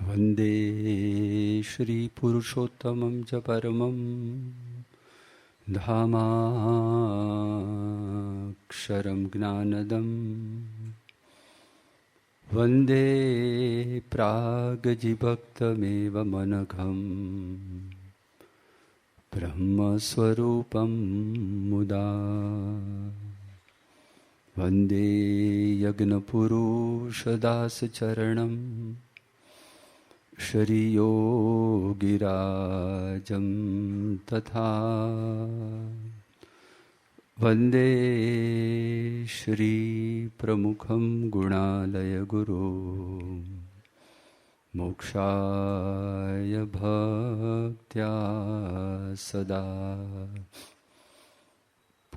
વંદે શ્રી પુરુષોત્તમં ચ પરમં ધામાક્ષરં જ્ઞાનદં વંદે પ્રાગજીભક્તમેવ મનઘં બ્રહ્મસ્વરૂપં મુદા વંદે યજ્ઞપુરુષદાસચરણં શ્રીયોગિરાજં તથા વંદે શ્રીપ્રમુખં ગુણાલયગુરો મોક્ષાય ભક્ત્યા સદા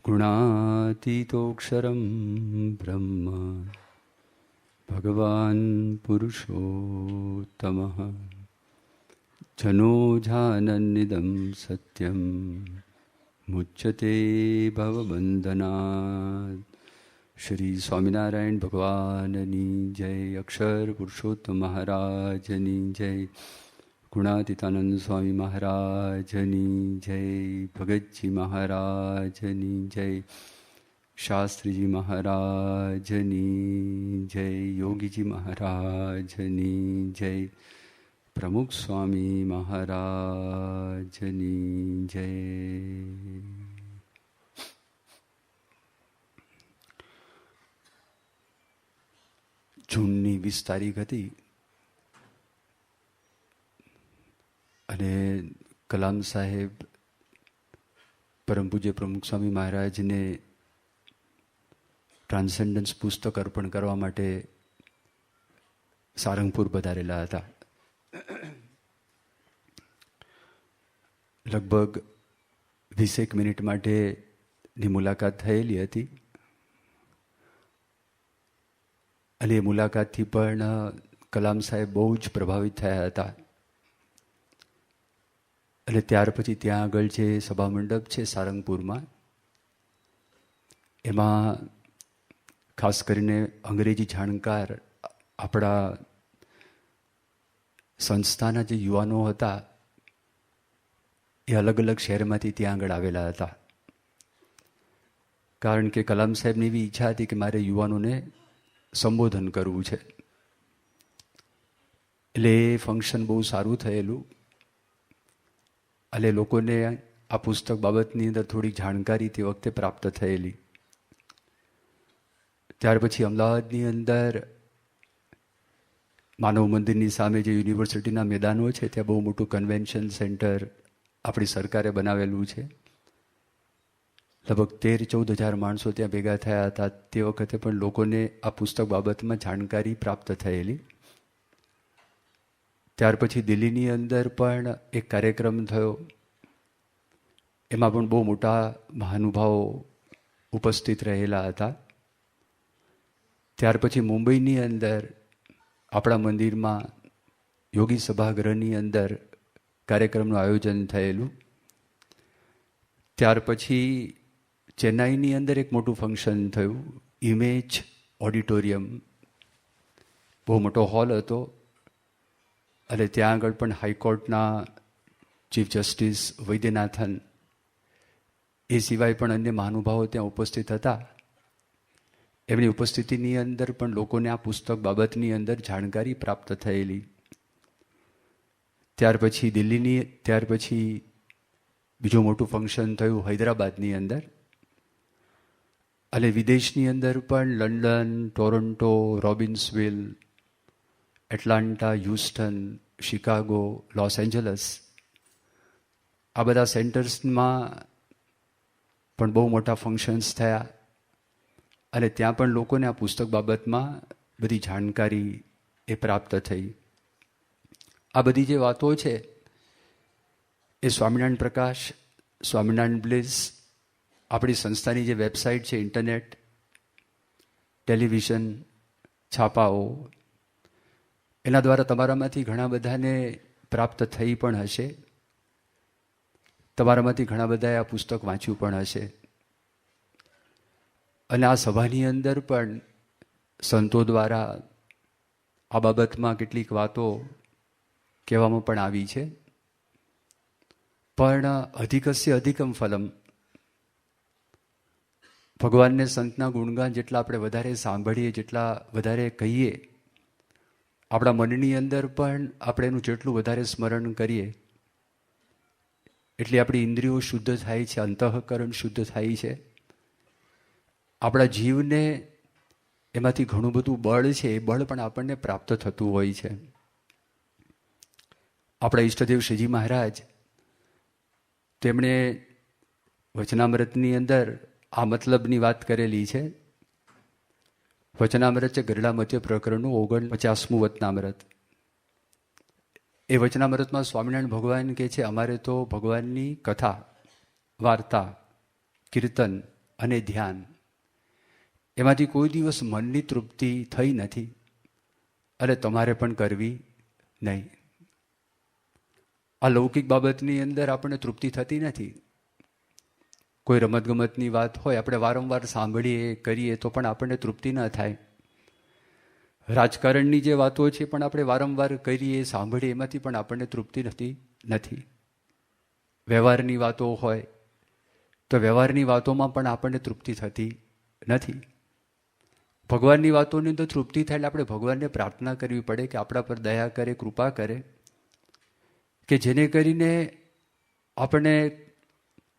ગુણાતીતોક્ષરં બ્રહ્મ ભગવાન પુરુષોત્તમઃ જનોજાનન્નિદં સત્યં મુચ્યતે ભવબંધનાत्. શ્રી સ્વામિનારાયણ ભગવાનની જય. અક્ષર પુરુષોત્તમ મહારાજની જય. ગુણાતીતાનંદ સ્વામી મહારાજની જય. ભગતજી મહારાજની જય. શાસ્ત્રીજી મહારાજની જય. યોગીજી મહારાજની જય. પ્રમુખ સ્વામી મહારાજની જય. જૂનની 20 તારીખ હતી અને કલામ સાહેબ પરમ પૂજ્ય પ્રમુખ સ્વામી મહારાજને ટ્રાન્સેન્ડન્સ પુસ્તક અર્પણ કરવા માટે સારંગપુર પધારેલા હતા. લગભગ 20 મિનિટ માટેની મુલાકાત થયેલી હતી અને એ મુલાકાતથી પણ કલામ સાહેબ બહુ જ પ્રભાવિત થયા હતા. અને ત્યાર પછી ત્યાં આગળ જે સભા મંડપ છે સારંગપુરમાં, એમાં ખાસ કરીને અંગ્રેજી જાણકાર આપણા સંસ્થાના જે યુવાનો હતા એ અલગ અલગ શહેરમાંથી ત્યાં આગળ આવેલા હતા. કારણ કે કલામ સાહેબની એવી ઈચ્છા હતી કે મારે યુવાનોને સંબોધન કરવું છે. એટલે એ ફંક્શન બહુ સારું થયેલું અને લોકોને આ પુસ્તક બાબતની અંદર થોડી જાણકારી તે વખતે પ્રાપ્ત થયેલી. ત્યાર પછી અમદાવાદની અંદર માનવ મંદિરની સામે જે યુનિવર્સિટીના મેદાનો છે ત્યાં બહુ મોટું કન્વેન્શન સેન્ટર આપણી સરકારે બનાવેલું છે. લગભગ 13-14 હજાર માણસો ત્યાં ભેગા થયા હતા. તે વખતે પણ લોકોને આ પુસ્તક બાબતમાં જાણકારી પ્રાપ્ત થયેલી. ત્યાર પછી દિલ્હીની અંદર પણ એક કાર્યક્રમ થયો. એમાં પણ બહુ મોટા મહાનુભાવો ઉપસ્થિત રહેલા હતા. ત્યાર પછી મુંબઈની અંદર આપણા મંદિરમાં યોગી સભાગૃહની અંદર કાર્યક્રમનું આયોજન થયેલું. ત્યાર પછી ચેન્નાઈની અંદર એક મોટું ફંક્શન થયું, ઇમેજ ઓડિટોરિયમ. બહુ મોટો હોલ હતો અને ત્યાં આગળ પણ હાઈકોર્ટના ચીફ જસ્ટિસ વૈદ્યનાથન એ સિવાય પણ અન્ય મહાનુભાવો ત્યાં ઉપસ્થિત હતા. એમની ઉપસ્થિતિની અંદર પણ લોકોને આ પુસ્તક બાબતની અંદર જાણકારી પ્રાપ્ત થયેલી. ત્યાર પછી બીજું મોટું ફંક્શન થયું હૈદરાબાદની અંદર. અને વિદેશની અંદર પણ London, Toronto, Robbinsville, Atlanta, Houston, Chicago, Los Angeles, આ બધા સેન્ટર્સમાં પણ બહુ મોટા ફંક્શન્સ થયા. અને ત્યાં પણ લોકોને આ પુસ્તક બાબતમાં બધી જાણકારી એ પ્રાપ્ત થઈ. આ બધી જે વાતો છે એ સ્વામિનારાયણ પ્રકાશ, સ્વામિનારાયણ બ્લિસ, આપણી સંસ્થાની જે વેબસાઇટ છે, ઇન્ટરનેટ, ટેલિવિઝન, છાપાઓ, એના દ્વારા તમારામાંથી ઘણા બધાને પ્રાપ્ત થઈ પણ હશે. તમારામાંથી ઘણા બધાએ આ પુસ્તક વાંચ્યું પણ હશે. અને આ સભાની અંદર પણ સંતો દ્વારા આ બાબતમાં કેટલીક વાતો કહેવામાં પણ આવી છે. પણ અધિકસ્ય અધિકમ ફલમ, ભગવાનને સંતના ગુણગાન જેટલા આપણે વધારે સાંભળીએ, જેટલા વધારે કહીએ, આપણા મનની અંદર પણ આપણે એનું જેટલું વધારે સ્મરણ કરીએ એટલી આપણી ઇન્દ્રિયો શુદ્ધ થાય છે, અંતઃકરણ શુદ્ધ થાય છે. આપણા જીવને એમાંથી ઘણું બધું બળ છે, એ બળ પણ આપણને પ્રાપ્ત થતું હોય છે. આપણા ઈષ્ટદેવ શ્રીજી મહારાજ, તેમણે વચનામૃતની અંદર આ મતલબની વાત કરેલી છે. વચનામૃત છે ગરડા મધ્ય પ્રકરણનું 49મું વચનામૃત. એ વચનામૃતમાં સ્વામિનારાયણ ભગવાન કહે છે, અમારે તો ભગવાનની કથા, વાર્તા, કીર્તન અને ધ્યાન, એમાંથી કોઈ દિવસ મનની તૃપ્તિ થઈ નથી, અને તમારે પણ કરવી નહીં. આ લૌકિક બાબતની અંદર આપણને તૃપ્તિ થતી નથી. કોઈ રમતગમતની વાત હોય, આપણે વારંવાર સાંભળીએ કરીએ તો પણ આપણને તૃપ્તિ ન થાય. રાજકારણની જે વાતો છે પણ આપણે વારંવાર કરીએ સાંભળીએ, એમાંથી પણ આપણને તૃપ્તિ નથી. વ્યવહારની વાતો હોય તો વ્યવહારની વાતોમાં પણ આપણને તૃપ્તિ થતી નથી. ભગવાનની વાતોની અંદર તૃપ્તિ થાય એટલે આપણે ભગવાનને પ્રાર્થના કરવી પડે કે આપણા પર દયા કરે, કૃપા કરે, કે જેને કરીને આપણે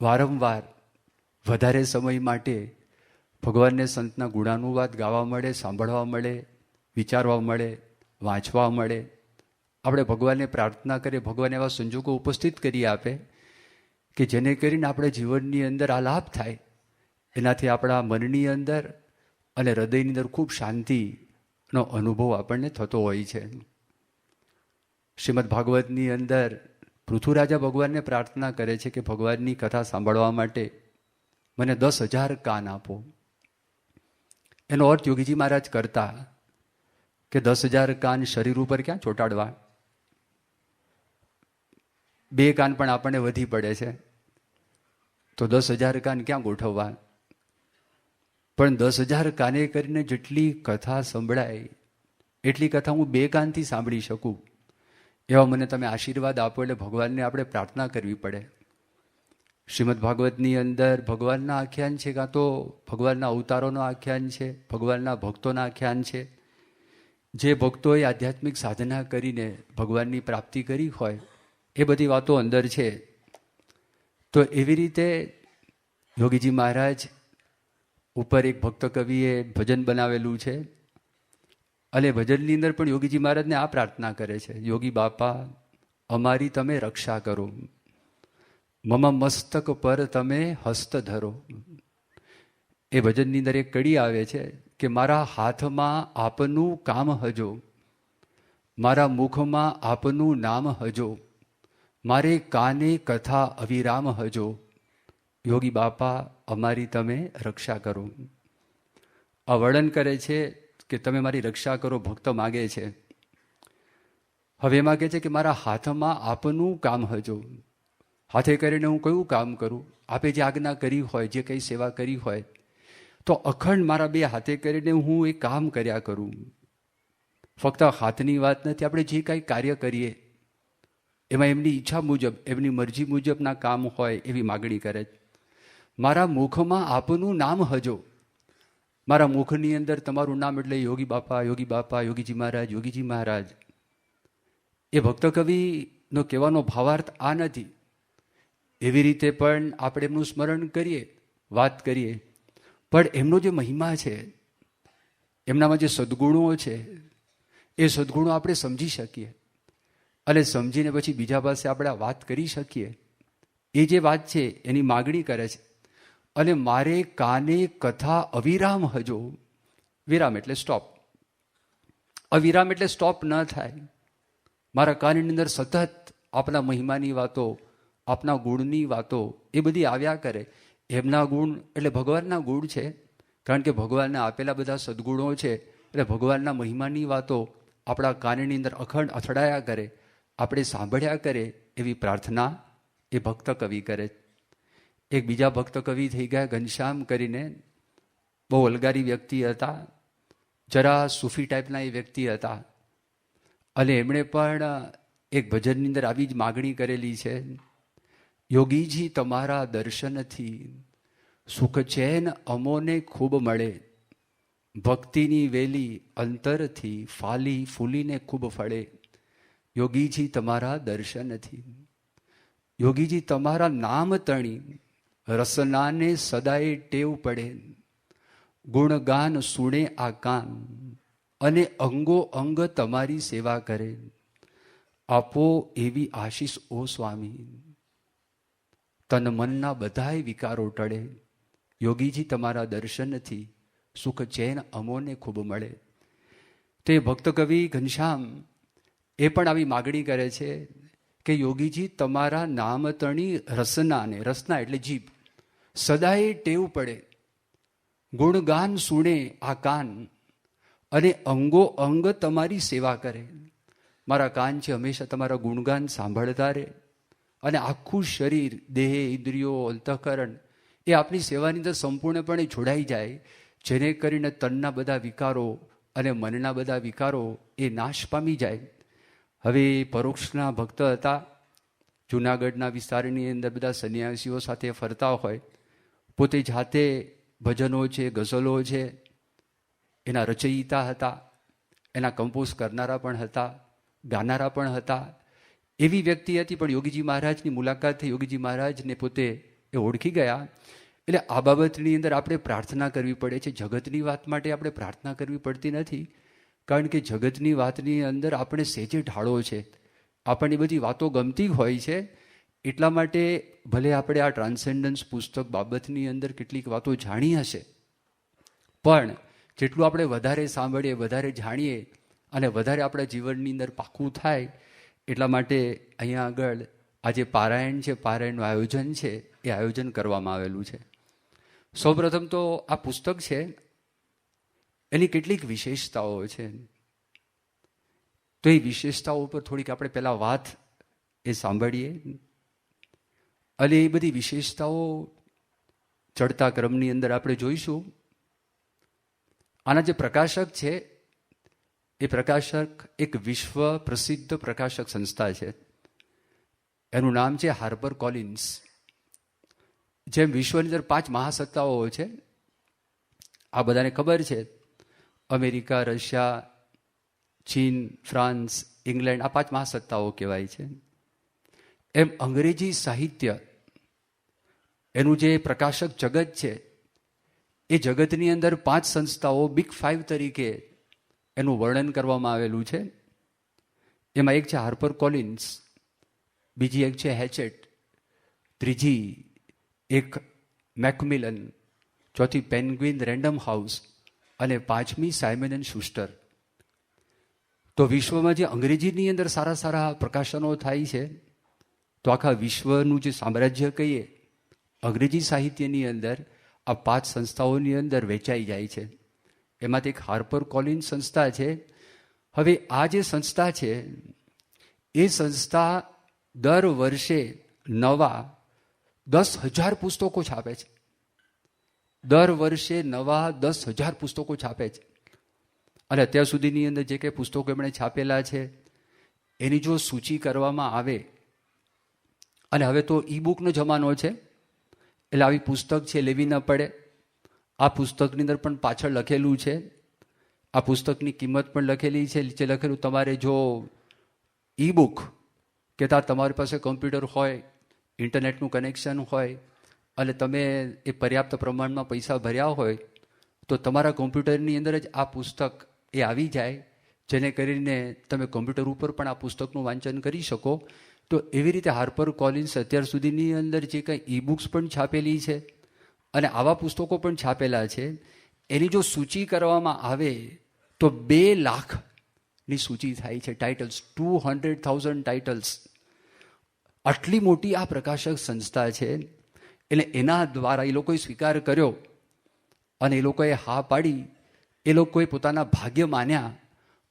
વારંવાર વધારે સમય માટે ભગવાનને સંતના ગુણાનુવાદ ગાવા મળે, સાંભળવા મળે, વિચારવા મળે, વાંચવા મળે. આપણે ભગવાનને પ્રાર્થના કરીએ, ભગવાન એવા સંજોગો ઉપસ્થિત કરી આપે કે જેને કરીને આપણે જીવનની અંદર આ લાભ થાય. એનાથી આપણા મનની અંદર અને હૃદયની અંદર ખૂબ શાંતિનો અનુભવ આપણને થતો હોય છે. શ્રીમદ ભાગવતની અંદર પૃથુરાજા ભગવાનને પ્રાર્થના કરે છે કે ભગવાનની કથા સાંભળવા માટે મને 10,000 કાન આપો. એનો અર્થ યોગીજી મહારાજ કરતા કે 10,000 કાન શરીર ઉપર ક્યાં ચોંટાડવા? 2 કાન પણ આપણને વધી પડે છે, તો 10,000 કાન ક્યાં ગોઠવવા? પણ 10,000 કાને કરીને જેટલી કથા સંભળાય એટલી કથા હું 2 કાનથી સાંભળી શકું, એવા મને તમે આશીર્વાદ આપો. એટલે ભગવાનને આપણે પ્રાર્થના કરવી પડે. શ્રીમદ ભાગવતની અંદર ભગવાનના આખ્યાન છે, કાં તો ભગવાનના અવતારોનો આખ્યાન છે, ભગવાનના ભક્તોના આખ્યાન છે. જે ભક્તોએ આધ્યાત્મિક સાધના કરીને ભગવાનની પ્રાપ્તિ કરી હોય એ બધી વાતો અંદર છે. તો એવી રીતે યોગીજી મહારાજ ઉપર એક ભક્ત કવિએ ભજન બનાવેલું છે, અને ભજનની અંદર પણ યોગીજી મહારાજને આ પ્રાર્થના કરે છે, યોગી બાપા અમારી તમે રક્ષા કરો, મમ મસ્તક પર તમે હસ્ત ધરો. એ ભજનની અંદર એક કડી આવે છે કે મારા હાથમાં આપનું કામ હજો, મારા મુખમાં આપનું નામ હજો, મારે કાને કથા અવિરામ હજો, યોગી બાપા અમારી તમે રક્ષા કરો. આ વર્ણન કરે છે કે તમે મારી રક્ષા કરો, ભક્ત માગે છે. હવે એમાં કહે છે કે મારા હાથમાં આપનું કામ હજો. હાથે કરીને હું કયું કામ કરું? આપે જે આજ્ઞા કરી હોય, જે કંઈ સેવા કરી હોય, તો અખંડ મારા 2 હાથે કરીને હું એ કામ કર્યા કરું. ફક્ત હાથની વાત નથી, આપણે જે કાંઈ કાર્ય કરીએ એમાં એમની ઈચ્છા મુજબ, એમની મરજી મુજબના કામ હોય એવી માગણી કરે. મારા મુખમાં આપનું નામ હજો, મારા મુખની અંદર તમારું નામ, એટલે યોગી બાપા, યોગી બાપા, યોગીજી મહારાજ, યોગીજી મહારાજ. એ ભક્ત કવિનો કહેવાનો ભાવાર્થ આ નથી. એવી રીતે પણ આપણે એમનું સ્મરણ કરીએ, વાત કરીએ, પણ એમનો જે મહિમા છે, એમનામાં જે સદ્ગુણો છે, એ સદ્ગુણો આપણે સમજી શકીએ, અને સમજીને પછી બીજા પાસે આપણે આ વાત કરી શકીએ. એ જે વાત છે એની માગણી કરે છે. અને મારે કાને કથા અવિરામ હજો. વિરામ એટલે સ્ટોપ, અવિરામ એટલે સ્ટોપ ન થાય. મારા કાનની અંદર સતત આપના મહિમાની વાતો, આપના ગુણની વાતો એ બધી આવ્યા કરે. એમના ગુણ એટલે ભગવાનના ગુણ છે, કારણ કે ભગવાનને આપેલા બધા સદ્ગુણો છે. એટલે ભગવાનના મહિમાની વાતો આપણા કાનની અંદર અખંડ અથડાયા કરે, આપણે સાંભળ્યા કરે, એવી પ્રાર્થના એ ભક્ત કવિ કરે. એક બીજા ભક્ત કવિ થઈ ગયા ઘનશ્યામ કરીને, બહુ અલગારી વ્યક્તિ હતા, જરા સૂફી ટાઈપના એ વ્યક્તિ હતા. અને એમણે પણ એક ભજનની અંદર આવી જ માગણી કરેલી છે, યોગીજી તમારા દર્શનથી સુખ ચેન અમોને ખૂબ મળે, ભક્તિની વેલી અંતરથી ફાલી ફૂલીને ખૂબ ફળે. યોગીજી તમારા દર્શનથી, યોગીજી તમારા નામ તણી રસનાને સદાય ટેવ પડે, ગુણગાન સુણે આ કાન અને અંગો અંગ તમારી સેવા કરે, આપો એવી આશીષ ઓ સ્વામી, તન મનના બધાય વિકારો ટળે, યોગીજી તમારા દર્શનથી સુખ ચેન અમોને ખૂબ મળે. તે ભક્ત કવિ ઘનશ્યામ એ પણ આવી માગણી કરે છે કે યોગીજી તમારા નામ તણી રસનાને, રસના એટલે જીભ, સદાય ટેવ પડે, ગુણગાન સુણે આ કાન અને અંગો અંગ તમારી સેવા કરે. મારા કાન છે હંમેશા તમારા ગુણગાન સાંભળતા રહે અને આખું શરીર, દેહ, ઇન્દ્રિયો, અંતઃકરણ એ આપની સેવાની અંદર સંપૂર્ણપણે જોડાઈ જાય, જેને કરીને તનના બધા વિકારો અને મનના બધા વિકારો એ નાશ પામી જાય. હવે પરોક્ષના ભક્ત હતા, જૂનાગઢના વિસ્તારની અંદર બધા સંન્યાસીઓ સાથે ફરતા હોય, પોતે જાતે ભજનો છે, ગઝલો છે એના રચયિતા હતા, એના કમ્પોઝ કરનારા પણ હતા, ગાનારા પણ હતા. એવી વ્યક્તિ હતી, પણ યોગીજી મહારાજની મુલાકાત થઈ, યોગીજી મહારાજને પોતે એ ઓળખી ગયા. એટલે આ બાબતની અંદર આપણે પ્રાર્થના કરવી પડે છે. જગતની વાત માટે આપણે પ્રાર્થના કરવી પડતી નથી, કારણ કે જગતની વાતની અંદર આપણે સેજે ઢાળો છે, આપણને બધી વાતો ગમતી હોય છે. એટલા માટે ભલે આપણે આ ટ્રાન્સેન્ડન્સ પુસ્તક બાબતની અંદર કેટલીક વાતો જાણી હશે, પણ જેટલું આપણે વધારે સાંભળીએ, વધારે જાણીએ અને વધારે આપણા જીવનની અંદર પાકું થાય, એટલા માટે અહીંયા આગળ આજે પારાયણ છે, પારાયણનું આયોજન છે, એ આયોજન કરવામાં આવેલું છે. સૌપ્રથમ તો આ પુસ્તક છે એની કેટલીક વિશેષતાઓ છે, તો એ વિશેષતાઓ પર થોડીક આપણે પહેલાં વાત એ સાંભળીએ અને એ બધી વિશેષતાઓ ચડતા ક્રમની અંદર આપણે જોઈશું. આના જે પ્રકાશક છે એ પ્રકાશક એક વિશ્વ પ્રસિદ્ધ પ્રકાશક સંસ્થા છે, એનું નામ છે હાર્પર કોલિન્સ. જેમ વિશ્વની અંદર 5 મહાસત્તાઓ છે, આ બધાને ખબર છે, અમેરિકા, રશિયા, ચીન, ફ્રાન્સ, ઇંગ્લેન્ડ, આ 5 મહાસત્તાઓ કહેવાય છે. એમ અંગ્રેજી સાહિત્ય એનું જે પ્રકાશક જગત છે, એ જગતની અંદર 5 સંસ્થાઓ બિગ 5 તરીકે એનું વર્ણન કરવામાં આવેલું છે. એમાં એક છે હાર્પર કોલિન્સ, બીજી એક છે હેચેટ, ત્રીજી એક મેકમિલન, ચોથી પેન્ગ્વિન રેન્ડમ હાઉસ અને 5મી સાયમન એન્ડ શુસ્ટર. તો વિશ્વમાં જે અંગ્રેજીની અંદર સારા સારા પ્રકાશનો થાય છે, તો આખા વિશ્વનું જે સામ્રાજ્ય કહીએ અંગ્રેજી સાહિત્યની અંદર આ 5 સંસ્થાઓની અંદર વેચાઈ જાય છે. એમાંથી એક હાર્પર કોલિન્સ સંસ્થા છે. હવે આ જે સંસ્થા છે એ સંસ્થા દર વર્ષે નવા 10,000 પુસ્તકો છાપે છે. દર વર્ષે નવા 10,000 પુસ્તકો છાપે છે. અને અત્યાર સુધીની અંદર જે કંઈ પુસ્તકો એમણે છાપેલા છે એની જો સૂચિ કરવામાં આવે, અને હવે તો ઈ બુકનો જમાનો છે, એટલે આવી પુસ્તક છે લેવી ન પડે. આ પુસ્તકની અંદર પણ પાછળ લખેલું છે, આ પુસ્તકની કિંમત પણ લખેલી છે. નીચે લખેલું તમારે જો ઈ બુક કે તમારી પાસે કમ્પ્યુટર હોય, ઇન્ટરનેટનું કનેક્શન હોય અને તમે એ પર્યાપ્ત પ્રમાણમાં પૈસા ભર્યા હોય, તો તમારા કમ્પ્યુટરની અંદર જ આ પુસ્તક એ આવી જાય, જેને કરીને તમે કમ્પ્યુટર ઉપર પણ આ પુસ્તકનું વાંચન કરી શકો. તો એવી રીતે હાર્પર કોલિન્સ અત્યાર સુધીની અંદર જે કંઈ ઈ બુક્સ પણ છાપેલી છે અને આવા પુસ્તકો પણ છાપેલા છે, એની જો સૂચિ કરવામાં આવે તો 2 લાખની સૂચિ થાય છે. Titles, 200,000 titles. આટલી મોટી આ પ્રકાશક સંસ્થા છે. એટલે એના દ્વારા એ લોકોએ સ્વીકાર કર્યો અને એ લોકોએ હા પાડી. એ લોકોએ પોતાના ભાગ્ય માન્યા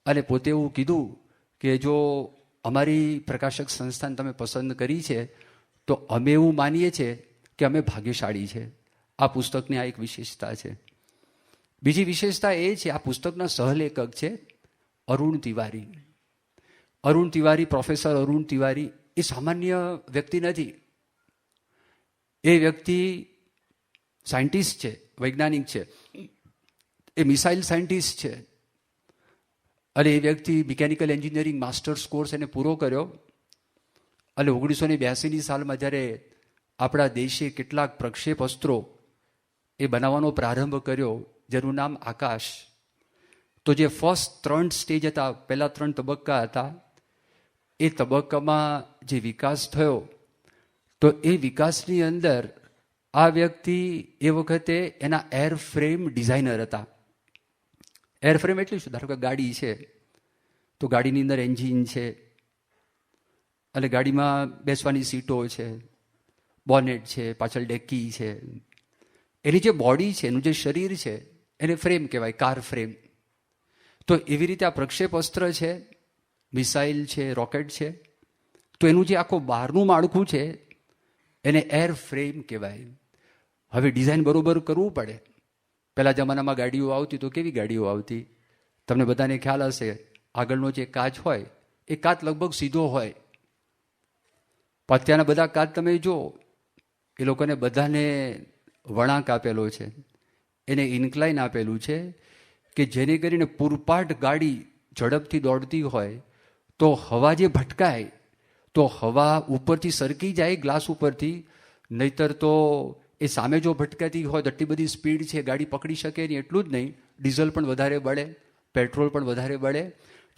અને પોતે એવું કીધું કે જો અમારી પ્રકાશક સંસ્થાને તમે પસંદ કરી છે તો અમે એવું માનીએ છીએ કે અમે ભાગ્યશાળી છે. આ પુસ્તકની આ એક વિશેષતા છે. બીજી વિશેષતા એ છે, આ પુસ્તકના સહલેખક છે અરુણ તિવારી. અરુણ તિવારી, પ્રોફેસર અરુણ તિવારી એ સામાન્ય વ્યક્તિ નથી. એ વ્યક્તિ સાયન્ટિસ્ટ છે, વૈજ્ઞાનિક છે, એ મિસાઇલ સાયન્ટિસ્ટ છે. અને એ વ્યક્તિ મિકેનિકલ એન્જિનિયરિંગ માસ્ટર્સ કોર્સ એને પૂરો કર્યો. અને 1982ની સાલમાં જ્યારે આપણા દેશે કેટલાક પ્રક્ષેપ અસ્ત્રો એ બનાવવાનો પ્રારંભ કર્યો, જેનું નામ આકાશ. તો જે ફર્સ્ટ 3 સ્ટેજ હતા, પહેલા 3 તબક્કા હતા, એ તબક્કામાં જે વિકાસ થયો, તો એ વિકાસની અંદર આ વ્યક્તિ એ વખતે એના એરફ્રેમ ડિઝાઇનર હતા. એરફ્રેમ એટલે શું? ધારો કે ગાડી છે, તો ગાડીની અંદર એન્જિન છે, અને ગાડીમાં બેસવાની સીટો છે, બોનેટ છે, પાછળ ડેકી છે. એની જે બોડી છે, એનું જે શરીર છે, એને ફ્રેમ કહેવાય, કાર ફ્રેમ. તો એવી રીતે આ પ્રક્ષેપ અસ્ત્ર છે, મિસાઇલ છે, રોકેટ છે, તો એનું જે આખું બહારનું માળખું છે એને એર ફ્રેમ કહેવાય. હવે ડિઝાઇન બરોબર કરવું પડે. પહેલા જમાનામાં ગાડીઓ આવતી તો કેવી ગાડીઓ આવતી? તમને બધાને ખ્યાલ હશે, આગળનો જે કાચ હોય એ કાચ લગભગ સીધો હોય. અત્યારના બધા કાચ તમે જો, એ લોકોને બધાને વળાંક આપેલો છે, એને ઇન્ક્લાઇન આપેલું છે, કે જેને કરીને પૂરપાટ ગાડી ઝડપથી દોડતી હોય તો હવા જે ભટકાય તો હવા ઉપરથી સરકી જાય ગ્લાસ ઉપરથી, નહીતર તો એ સામે જો ભટકાતી હોય તો આટલી બધી સ્પીડ છે, ગાડી પકડી શકે નહીં. એટલું જ નહીં, ડીઝલ પણ વધારે બળે, પેટ્રોલ પણ વધારે બળે.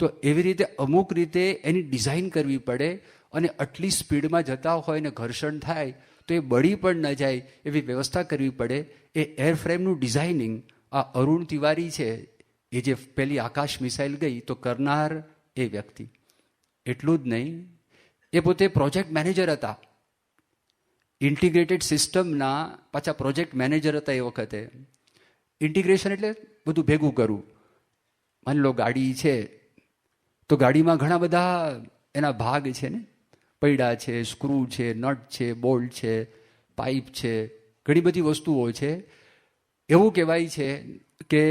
તો એવી રીતે અમુક રીતે એની ડિઝાઇન કરવી પડે. અને આટલી સ્પીડમાં જતા હોય ને ઘર્ષણ થાય તો એ બળી પણ ન જાય એવી વ્યવસ્થા કરવી પડે. એ એરફ્રેમનું ડિઝાઇનિંગ આ અરુણ તિવારી છે, એ જે પેલી આકાશ મિસાઇલ ગઈ તો કરનાર એ વ્યક્તિ. એટલું જ નહીં, એ પોતે પ્રોજેક્ટ મેનેજર હતા, ઇન્ટિગ્રેટેડ સિસ્ટમના પાછા પ્રોજેક્ટ મેનેજર હતા એ વખતે. ઇન્ટિગ્રેશન એટલે બધું ભેગું કરવું. માની લો ગાડી છે, તો ગાડીમાં ઘણા બધા એના ભાગ છે ને, પૈડા છે, સ્ક્રૂ છે, નટ છે, બોલ્ટ છે, પાઇપ છે, ઘણી બધી વસ્તુઓ છે. એવું કહેવાય છે કે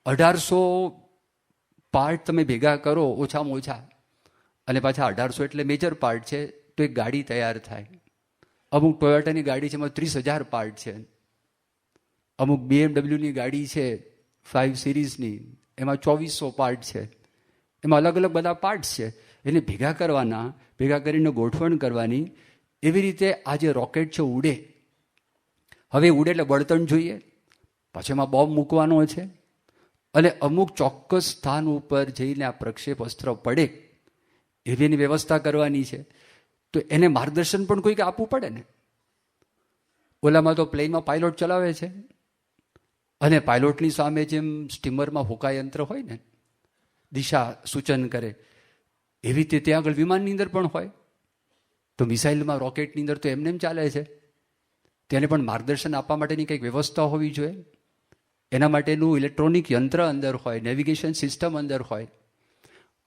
1800 પાર્ટ તમે ભેગા કરો ઓછામાં ઓછા, અને પાછા 1800 એટલે મેજર પાર્ટ છે, તો એક ગાડી તૈયાર થાય. અમુક ટોયોટાની ગાડી છે એમાં 30,000 પાર્ટ છે. અમુક BMWની ગાડી છે 5 સિરીઝની, એમાં 2400 પાર્ટ છે. એમાં અલગ અલગ બધા પાર્ટ્સ છે, એને ભેગા કરવાના, ભેગા કરીને ગોઠવણ કરવાની. એવી રીતે આ જે રોકેટ છે ઉડે. હવે ઉડે એટલે બળતણ જોઈએ, પછી એમાં બોમ્બ મૂકવાનો છે, અને અમુક ચોક્કસ સ્થાન ઉપર જઈને આ પ્રક્ષેપ અસ્ત્ર પડે એવી એની વ્યવસ્થા કરવાની છે. તો એને માર્ગદર્શન પણ કોઈક આપવું પડે ને. ઓલામાં તો પ્લેનમાં પાયલોટ ચલાવે છે, અને પાયલોટની સામે જેમ સ્ટીમરમાં હોકાયંત્ર હોય ને, દિશા સૂચન કરે, એવી રીતે ત્યાં આગળ વિમાનની અંદર પણ હોય. તો મિસાઇલમાં, રોકેટની અંદર તો એમને એમ ચાલે છે. તેને પણ માર્ગદર્શન આપવા માટેની કંઈક વ્યવસ્થા હોવી જોઈએ. એના માટેનું ઇલેક્ટ્રોનિક યંત્ર અંદર હોય, નેવિગેશન સિસ્ટમ અંદર હોય,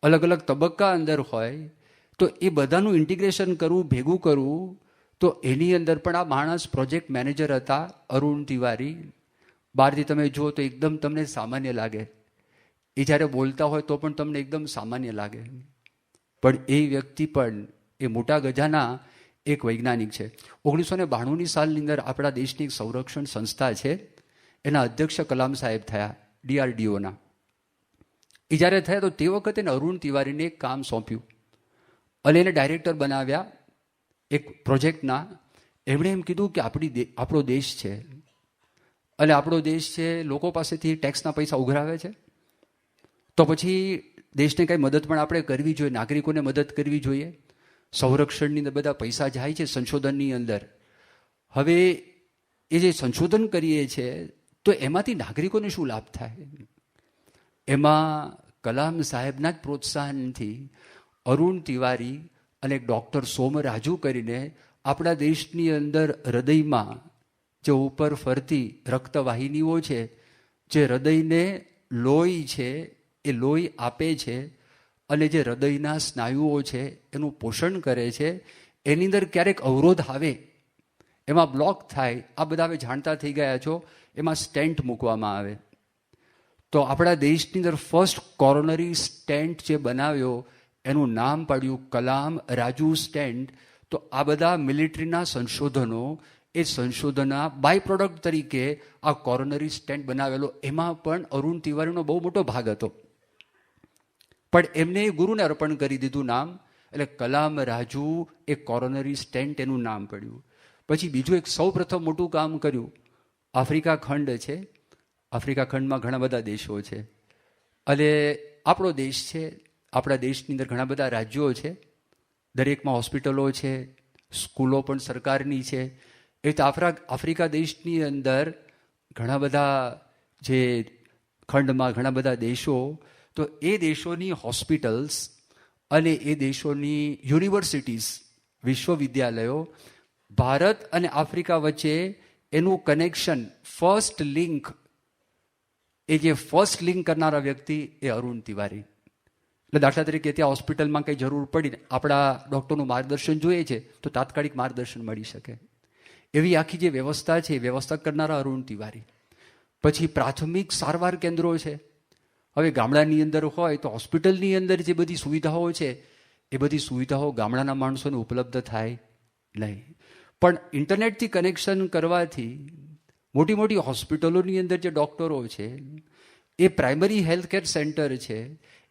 અલગ અલગ તબક્કા અંદર હોય. તો એ બધાનું ઇન્ટિગ્રેશન કરવું, ભેગું કરવું. તો એની અંદર પણ આ માણસ પ્રોજેક્ટ મેનેજર હતા, અરુણ તિવારી. બહારથી તમે જુઓ તો એકદમ તમને સામાન્ય લાગે, એ જ્યારે બોલતા હોય તો પણ તમને એકદમ સામાન્ય લાગે. પણ એ વ્યક્તિ પણ એ મોટા ગજાના એક વૈજ્ઞાનિક છે. 1992ની સાલની અંદર આપણા દેશની એક સંરક્ષણ સંસ્થા છે, એના અધ્યક્ષ કલામ સાહેબ થયા, DRDOના. એ જ્યારે થયા તો તે વખતે અરુણ તિવારીને એક કામ સોંપ્યું, અને એને ડાયરેક્ટર બનાવ્યા એક પ્રોજેક્ટના. એમણે એમ કીધું કે આપણો દેશ છે, અને આપણો દેશ છે, લોકો પાસેથી ટેક્સના પૈસા ઉઘરાવે છે, તો પછી દેશને કંઈ મદદ પણ આપણે કરવી જોઈએ, નાગરિકોને મદદ કરવી જોઈએ. સંરક્ષણની અંદર બધા પૈસા જાય છે સંશોધનની અંદર. હવે એ જે સંશોધન કરીએ છીએ તો એમાંથી નાગરિકોને શું લાભ થાય? એમાં કલામ સાહેબના જ પ્રોત્સાહનથી અરુણ તિવારી અને એક ડૉક્ટર સોમરાજુ કરીને આપણા દેશની અંદર હૃદયમાં જે ઉપર ફરતી રક્તવાહિનીઓ છે, જે હૃદયને લોહી છે એ લોહી આપે છે, અને જે હૃદયના સ્નાયુઓ છે એનું પોષણ કરે છે, એની અંદર ક્યારેક અવરોધ આવે, એમાં બ્લોક થાય, આ બધા હવે જાણતા થઈ ગયા છો, એમાં સ્ટેન્ટ મૂકવામાં આવે. તો આપણા દેશની અંદર ફર્સ્ટ કોરોનરી સ્ટેન્ટ જે બનાવ્યો એનું નામ પાડ્યું કલામ રાજુ સ્ટેન્ડ. તો આ બધા મિલિટરીના સંશોધનો, એ સંશોધનના બાય પ્રોડક્ટ તરીકે આ કોરોનરી સ્ટેન્ટ બનાવેલો, એમાં પણ અરુણ તિવારીનો બહુ મોટો ભાગ હતો. પણ એમને ગુરુને અર્પણ કરી દીધું નામ, એટલે કલામ રાજુ એ કોરોનરી સ્ટેન્ટ એનું નામ પડ્યું. પછી બીજું એક સૌ પ્રથમ મોટું કામ કર્યું. આફ્રિકા ખંડ છે, આફ્રિકા ખંડમાં ઘણા બધા દેશો છે, અને આપણો દેશ છે. આપણા દેશની અંદર ઘણા બધા રાજ્યો છે, દરેકમાં હોસ્પિટલો છે, સ્કૂલો પણ સરકારની છે. એ રીતે આફ્રિકા દેશની અંદર ઘણા બધા જે ખંડમાં ઘણા બધા દેશો, તો એ દેશોની હોસ્પિટલ્સ અને એ દેશોની યુનિવર્સિટીઝ, વિશ્વવિદ્યાલયો, ભારત અને આફ્રિકા વચ્ચે એનું કનેક્શન, ફર્સ્ટ લિંક, એ જે ફર્સ્ટ લિંક કરનારા વ્યક્તિ એ અરુણ તિવારી. એટલે દાખલા તરીકે ત્યાં હોસ્પિટલમાં કંઈ જરૂર પડી, આપણા ડૉક્ટરનું માર્ગદર્શન જોઈએ છે, તો તાત્કાલિક માર્ગદર્શન મળી શકે. એવી આખી જે વ્યવસ્થા છે, એ વ્યવસ્થા કરનારા અરુણ તિવારી. પછી પ્રાથમિક સારવાર કેન્દ્રો છે. હવે ગામડાની અંદર હોય તો હોસ્પિટલની અંદર જે બધી સુવિધાઓ છે, એ બધી સુવિધાઓ ગામડાના માણસોને ઉપલબ્ધ થાય નહીં. પણ ઇન્ટરનેટથી કનેક્શન કરવાથી મોટી મોટી હોસ્પિટલોની અંદર જે ડૉક્ટરો છે, એ પ્રાઇમરી હેલ્થ કેર સેન્ટર છે,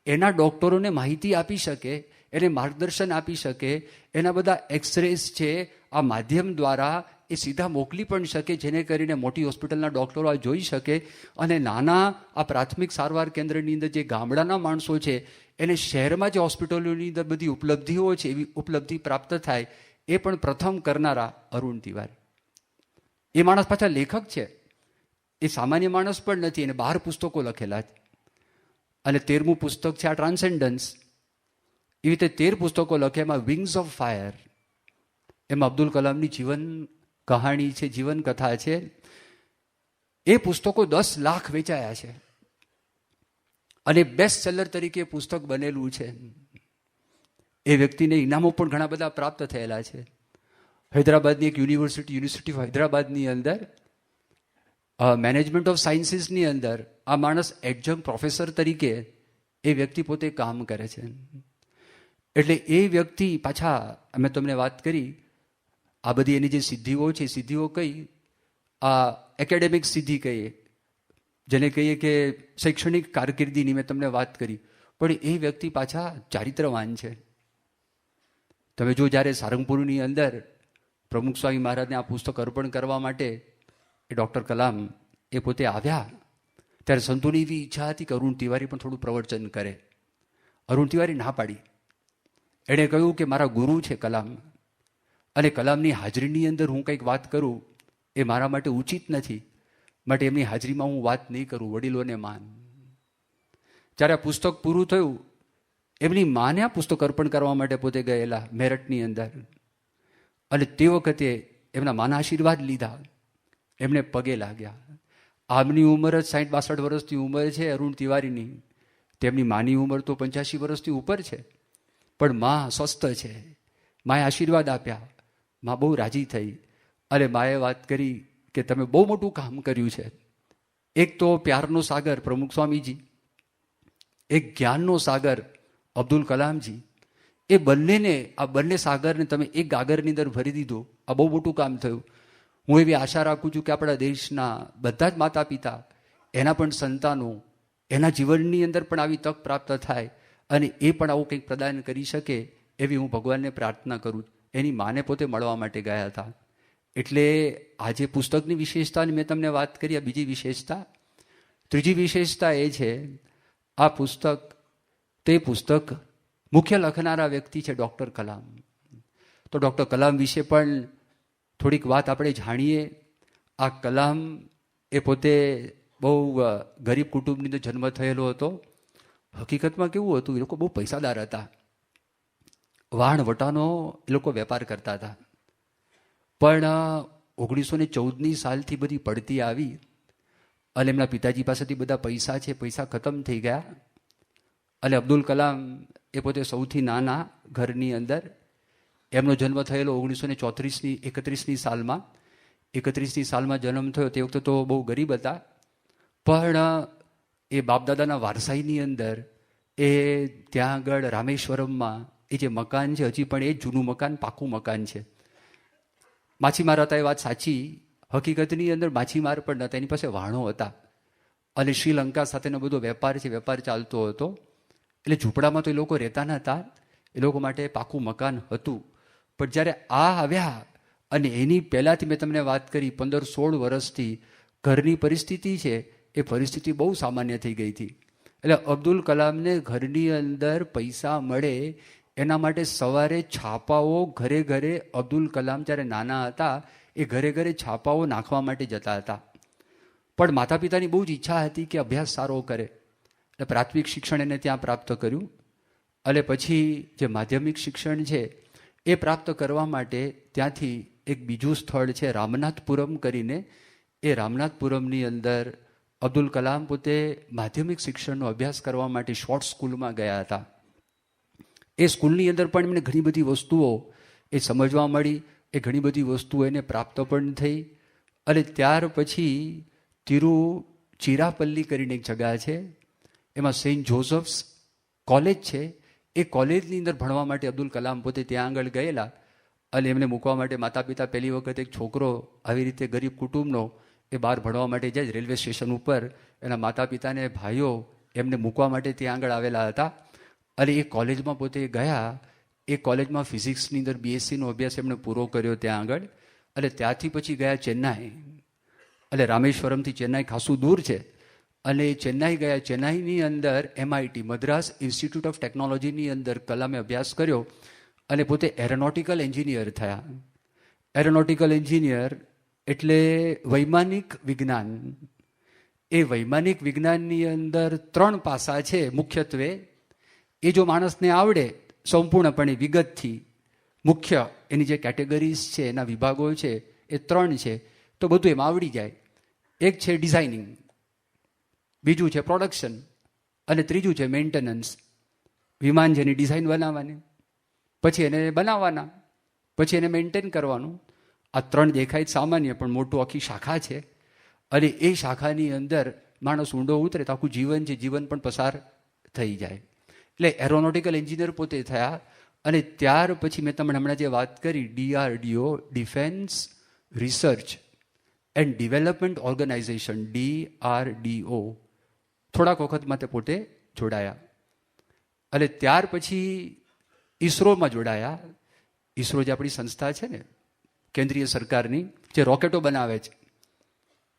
એના ડૉક્ટરોને માહિતી આપી શકે, એને માર્ગદર્શન આપી શકે. એના બધા એક્સરેસ છે, આ માધ્યમ દ્વારા એ સીધા મોકલી પણ શકે, જેને કરીને મોટી હોસ્પિટલના ડૉક્ટરો આ જોઈ શકે. અને નાના આ પ્રાથમિક સારવાર કેન્દ્રની અંદર જે ગામડાના માણસો છે, એને શહેરમાં જે હોસ્પિટલોની અંદર બધી ઉપલબ્ધિઓ છે, એવી ઉપલબ્ધિ પ્રાપ્ત થાય, એ પણ પ્રથમ કરનારા અરુણ તિવારી. એ માણસ પાછા લેખક છે, એ સામાન્ય માણસ પણ નથી. એને 12 પુસ્તકો લખેલા છે, અને 13મું પુસ્તક છે આ ટ્રાન્સેન્ડન્સ. એવી રીતે 13 પુસ્તકો લખે. એમાં વિંગ્સ ઓફ ફાયર, એમાં અબ્દુલ કલામની જીવન કહાણી છે, જીવન કથા છે. એ પુસ્તકો 10 લાખ વેચાયા છે, અને બેસ્ટ સેલર તરીકે પુસ્તક બનેલું છે. એ વ્યક્તિને ઇનામો પણ ઘણા બધા પ્રાપ્ત થયેલા છે. હૈદરાબાદની એક યુનિવર્સિટી ઓફ હૈદરાબાદની અંદર મેનેજમેન્ટ ઓફ સાયન્સીસની અંદર આ માણસ એડજંક્ટ પ્રોફેસર તરીકે એ વ્યક્તિ પોતે કામ કરે છે. એટલે એ વ્યક્તિ પાછા, અમે તમને વાત કરી, આ બધી એની જે સિદ્ધિઓ છે, સિદ્ધિઓ કઈ, આ એકેડેમિક સિદ્ધિ કહીએ, જેને કહીએ કે શૈક્ષણિક કારકિર્દીની મેં તમને વાત કરી. પણ એ વ્યક્તિ પાછા ચારિત્રવાન છે. તમે જો જ્યારે સારંગપુરની અંદર પ્રમુખ સ્વામી મહારાજને આ પુસ્તક અર્પણ કરવા માટે એ ડૉક્ટર કલામ એ પોતે આવ્યા, ત્યારે સંતોની એવી ઈચ્છા હતી કે અરુણ તિવારી પણ થોડું પ્રવચન કરે. અરુણ તિવારી ના પાડી. એણે કહ્યું કે મારા ગુરુ છે કલામ, અને કલામની હાજરીની અંદર હું કંઈક વાત કરું એ મારા માટે ઉચિત નથી, માટે એમની હાજરીમાં હું વાત નહીં કરું, વડીલોને માન. જ્યારે આ પુસ્તક પૂરું થયું, એમની માને આ પુસ્તક અર્પણ કરવા માટે પોતે ગયેલા મેરઠની અંદર, અને તે વખતે એમના માના આશીર્વાદ લીધા, એમને પગે લાગ્યા. આમની ઉંમર જ 60-62 વર્ષની ઉંમર છે અરુણ તિવારીની. તેમની માની ઉંમર તો 85 વર્ષથી ઉપર છે. પણ મા સ્વસ્થ છે. માએ આશીર્વાદ આપ્યા. મા બહુ રાજી થઈ, અને માએ વાત કરી કે તમે બહુ મોટું કામ કર્યું છે. એક તો પ્યારનો સાગર પ્રમુખ સ્વામીજી, એક જ્ઞાનનો સાગર અબ્દુલ કલામજી, એ બંનેને, આ બંને સાગરને તમે એક ગાગરની અંદર ભરી દીધો. આ બહુ મોટું કામ થયું. હું એવી આશા રાખું છું કે આપણા દેશના બધા જ માતા પિતા, એના પણ સંતાનો, એના જીવનની અંદર પણ આવી તક પ્રાપ્ત થાય, અને એ પણ આવું કંઈક પ્રદાન કરી શકે, એવી હું ભગવાનને પ્રાર્થના કરું. એની માને પોતે મળવા માટે ગયા હતા. એટલે આજે પુસ્તકની વિશેષતાની મેં તમને વાત કરી. આ બીજી વિશેષતા. ત્રીજી વિશેષતા એ છે, આ પુસ્તક, તે પુસ્તક મુખ્ય લખનારા વ્યક્તિ છે ડૉક્ટર કલામ. તો ડૉક્ટર કલામ વિશે પણ થોડીક વાત આપણે જાણીએ. આ કલામ એ પોતે બહુ ગરીબ કુટુંબની અંદર જન્મ થયેલો હતો. હકીકતમાં કેવું હતું, એ લોકો બહુ પૈસાદાર હતા. વાણ વટાનો એ લોકો વેપાર કરતા હતા. પણ 1914ની સાલથી બધી પડતી આવી, અને એમના પિતાજી પાસેથી બધા પૈસા છે, પૈસા ખતમ થઈ ગયા. અને અબ્દુલ કલામ એ પોતે સૌથી નાના ઘરની અંદર, એમનો જન્મ થયેલો 1931ની સાલમાં. 31ની સાલમાં જન્મ થયો. તે વખતે તો બહુ ગરીબ હતા, પણ એ બાપદાદાના વારસાઈની અંદર એ ત્યાં આગળ રામેશ્વરમમાં એ જે મકાન છે હજી પણ એ જૂનું મકાન, પાકું મકાન છે. માછીમાર હતા એ વાત સાચી, હકીકતની અંદર માછીમાર પણ નહોતા, એની પાસે વાણો હતા અને શ્રીલંકા સાથેનો બધો વેપાર છે, વેપાર ચાલતો હતો. એટલે ઝૂંપડામાં તો એ લોકો રહેતા નહોતા, એ લોકો માટે પાકું મકાન હતું. પણ જ્યારે આ આવ્યા અને એની પહેલાંથી મેં તમને વાત કરી 15-16 વર્ષથી ઘરની પરિસ્થિતિ છે એ પરિસ્થિતિ બહુ સામાન્ય થઈ ગઈ હતી. એટલે અબ્દુલ કલામને ઘરની અંદર પૈસા મળે એના માટે સવારે છાપાઓ ઘરે ઘરે, અબ્દુલ કલામ જ્યારે નાના હતા એ ઘરે ઘરે છાપાઓ નાખવા માટે જતા હતા. પણ માતા પિતાની બહુ જ ઈચ્છા હતી કે અભ્યાસ સારો કરે, એટલે પ્રાથમિક શિક્ષણ એને ત્યાં પ્રાપ્ત કર્યું. અને પછી જે માધ્યમિક શિક્ષણ છે એ પ્રાપ્ત કરવા માટે ત્યાંથી એક બીજું સ્થળ છે રામનાથપુરમ કરીને, એ રામનાથપુરમની અંદર અબ્દુલ કલામ પોતે માધ્યમિક શિક્ષણનો અભ્યાસ કરવા માટે શોર્ટ સ્કૂલમાં ગયા હતા. એ સ્કૂલની અંદર પણ એમને ઘણી બધી વસ્તુઓ એ સમજવા મળી, એ ઘણી બધી વસ્તુઓ એને પ્રાપ્ત પણ થઈ. અને ત્યાર પછી તિરુચિરાપલ્લી કરીને એક જગ્યા છે, એમાં સેન્ટ જોઝફ્સ કોલેજ છે, એ કોલેજની અંદર ભણવા માટે અબ્દુલ કલામ પોતે ત્યાં આગળ ગયેલા. અને એમને મૂકવા માટે માતા પિતા પહેલી વખત એક છોકરો આવી રીતે ગરીબ કુટુંબનો એ બહાર ભણવા માટે જાય, રેલવે સ્ટેશન ઉપર એના માતા પિતાને ભાઈઓ એમને મૂકવા માટે ત્યાં આગળ આવેલા હતા. અને એ કોલેજમાં પોતે ગયા, એ કોલેજમાં ફિઝિક્સની અંદર BScનો અભ્યાસ એમણે પૂરો કર્યો ત્યાં આગળ. અને ત્યાંથી પછી ગયા ચેન્નાઈ. એટલે રામેશ્વરમથી ચેન્નાઈ ખાસું દૂર છે. અને ચેન્નાઈ ગયા, ચેન્નાઈની અંદર MIT મદ્રાસ ઇન્સ્ટિટ્યૂટ ઓફ ટેકનોલોજીની અંદર કલામે અભ્યાસ કર્યો અને પોતે એરોનોટિકલ એન્જિનિયર થયા. એરોનોટિકલ એન્જિનિયર એટલે વૈમાનિક વિજ્ઞાન. એ વૈમાનિક વિજ્ઞાનની અંદર 3 પાસા છે મુખ્યત્વે. એ જો માણસને આવડે સંપૂર્ણપણે વિગતથી, મુખ્ય એની જે કેટેગરીઝ છે, એના વિભાગો છે એ 3 છે, તો બધું એમાં આવડી જાય. એક છે ડિઝાઇનિંગ, બીજું છે પ્રોડક્શન અને ત્રીજું છે મેન્ટેનન્સ. વિમાન જેની ડિઝાઇન બનાવવાની, પછી એને બનાવવાના, પછી એને મેન્ટેન કરવાનું. આ 3 દેખાય સામાન્ય પણ મોટું આખી શાખા છે. અને એ શાખાની અંદર માણસ ઊંડો ઉતરે તો આખું જીવન છે, જીવન પણ પસાર થઈ જાય. એટલે એરોનોટિકલ એન્જિનિયર પોતે થયા. અને ત્યાર પછી મેં તમને હમણાં જે વાત કરી DRDO, defence research and development organisation, DRDO, થોડાક વખત માટે પોતે જોડાયા. અને ત્યાર પછી ઈસરોમાં જોડાયા. ઈસરો જે આપણી સંસ્થા છે ને કેન્દ્રીય સરકારની, જે રોકેટો બનાવે છે,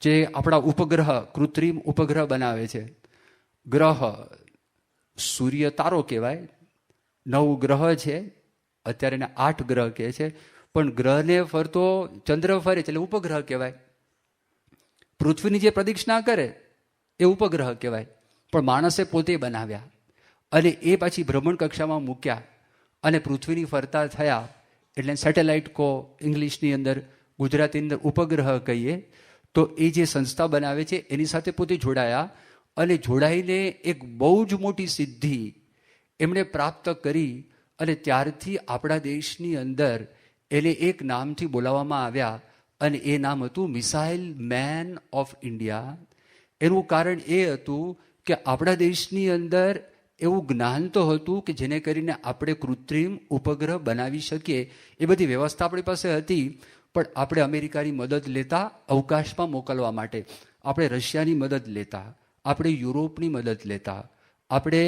જે આપણા ઉપગ્રહ, કૃત્રિમ ઉપગ્રહ બનાવે છે. ગ્રહ, સૂર્ય તારો કહેવાય, 9 ગ્રહ છે, અત્યારે એને 8 ગ્રહ કહે છે. પણ ગ્રહને ફરતો ચંદ્ર ફરે છે એટલે ઉપગ્રહ કહેવાય. પૃથ્વીની જે પ્રદક્ષિણા કરે એ ઉપગ્રહ કહેવાય. પણ માણસે પોતે બનાવ્યા અને એ પાછી ભ્રમણ કક્ષામાં મૂક્યા અને પૃથ્વીની ફરતા થયા. એટલે સેટેલાઇટ કહો, ઇંગ્લિશની અંદર, ગુજરાતીની અંદર ઉપગ્રહ કહીએ. તો એ જે સંસ્થા બનાવે છે એની સાથે પોતે જોડાયા. અને જોડાઈને એક બહુ જ મોટી સિદ્ધિ એમણે પ્રાપ્ત કરી. અને ત્યારથી આપણા દેશની અંદર એને એક નામથી બોલાવવામાં આવ્યા અને એ નામ હતું મિસાઇલ મેન ઓફ ઇન્ડિયા. એનું કારણ એ હતું કે આપણા દેશની અંદર એવું જ્ઞાન તો હતું કે જેને કરીને આપણે કૃત્રિમ ઉપગ્રહ બનાવી શકીએ. એ બધી વ્યવસ્થા આપણી પાસે હતી. પણ આપણે અમેરિકાની મદદ લેતા અવકાશમાં મોકલવા માટે, આપણે રશિયાની મદદ લેતા, આપણે યુરોપની મદદ લેતા, આપણે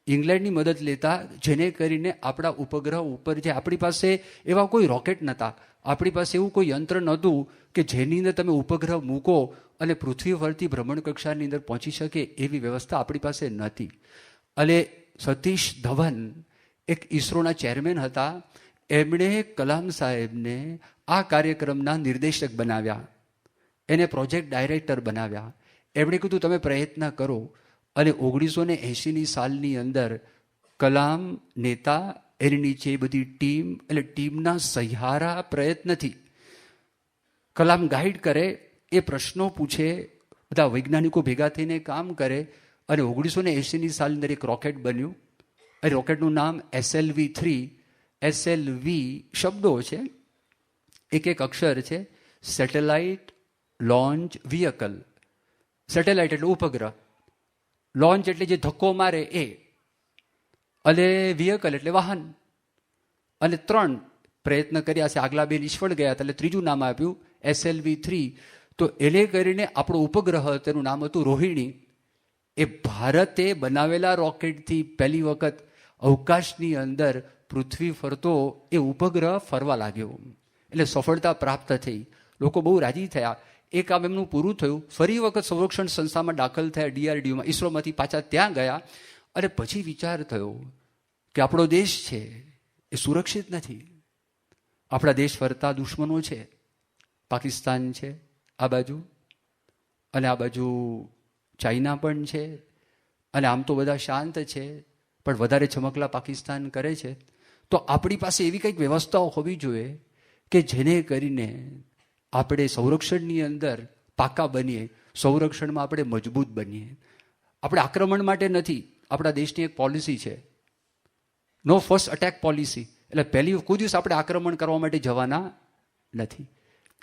ઇંગ્લેન્ડની મદદ લેતા, જેને કરીને આપણા ઉપગ્રહ ઉપર જે આપણી પાસે એવા કોઈ રોકેટ નહોતા, આપણી પાસે એવું કોઈ યંત્ર નહોતું કે જેની અંદર તમે ઉપગ્રહ મૂકો અને પૃથ્વી ફરતી ભ્રમણ કક્ષાની અંદર પહોંચી શકે એવી વ્યવસ્થા આપણી પાસે નહોતી. અને સતીશ ધવન એક ઈસરોના ચેરમેન હતા. એમણે કલામ સાહેબને આ કાર્યક્રમના નિર્દેશક બનાવ્યા, એને પ્રોજેક્ટ ડાયરેક્ટર બનાવ્યા. એમણે કીધું તમે પ્રયત્ન કરો. અને 1980ની સાલની અંદર કલામ નેતા, એની નીચે બધી ટીમ, એટલે ટીમના સહિયારા પ્રયત્નથી કલામ ગાઈડ કરે, એ પ્રશ્નો પૂછે, બધા વૈજ્ઞાનિકો ભેગા થઈને કામ કરે. અને 1980ની સાલની અંદર એક રોકેટ બન્યું. એ રોકેટનું નામ SLV-3. SLV શબ્દો છે, એક અક્ષર છે. Satellite launch vehicle. સેટેલાઇટ એટલે ઉપગ્રહ, લોન્ચ એટલે જે ધક્કો મારે એ, અને વ્હીકલ એટલે વાહન. અને 3 પ્રયત્ન કર્યા છે, આગલા 2 નિષ્ફળ ગયા હતા, એટલે ત્રીજું નામ આપ્યું SLV-3. તો એને કરીને આપણો ઉપગ્રહ, તેનું નામ હતું રોહિણી, એ ભારતે બનાવેલા રોકેટથી પહેલી વખત અવકાશની અંદર પૃથ્વી ફરતો એ ઉપગ્રહ ફરવા લાગ્યો. એટલે સફળતા પ્રાપ્ત થઈ. લોકો બહુ રાજી થયા. એ કામ એમનું પૂરું થયું. ફરી વખત સંરક્ષણ સંસ્થામાં દાખલ થયા, DRDOમાં. ઈસરોમાંથી પાછા ત્યાં ગયા. અને પછી વિચાર થયો કે આપણો દેશ છે એ સુરક્ષિત નથી. આપણા દેશ ફરતા દુશ્મનો છે. પાકિસ્તાન છે આ બાજુ, અને આ બાજુ ચાઇના પણ છે. અને આમ તો બધા શાંત છે, પણ વધારે ચમકલા પાકિસ્તાન કરે છે. તો આપણી પાસે એવી કંઈક વ્યવસ્થાઓ હોવી જોઈએ કે જેને કરીને આપણે સંરક્ષણની અંદર પાકા બનીએ, સંરક્ષણમાં આપણે મજબૂત બનીએ. આપણે આક્રમણ માટે નથી. આપણા દેશની એક પોલિસી છે, નો ફર્સ્ટ અટેક પોલિસી. એટલે પહેલી કોઈ દિવસ આપણે આક્રમણ કરવા માટે જવાના નથી.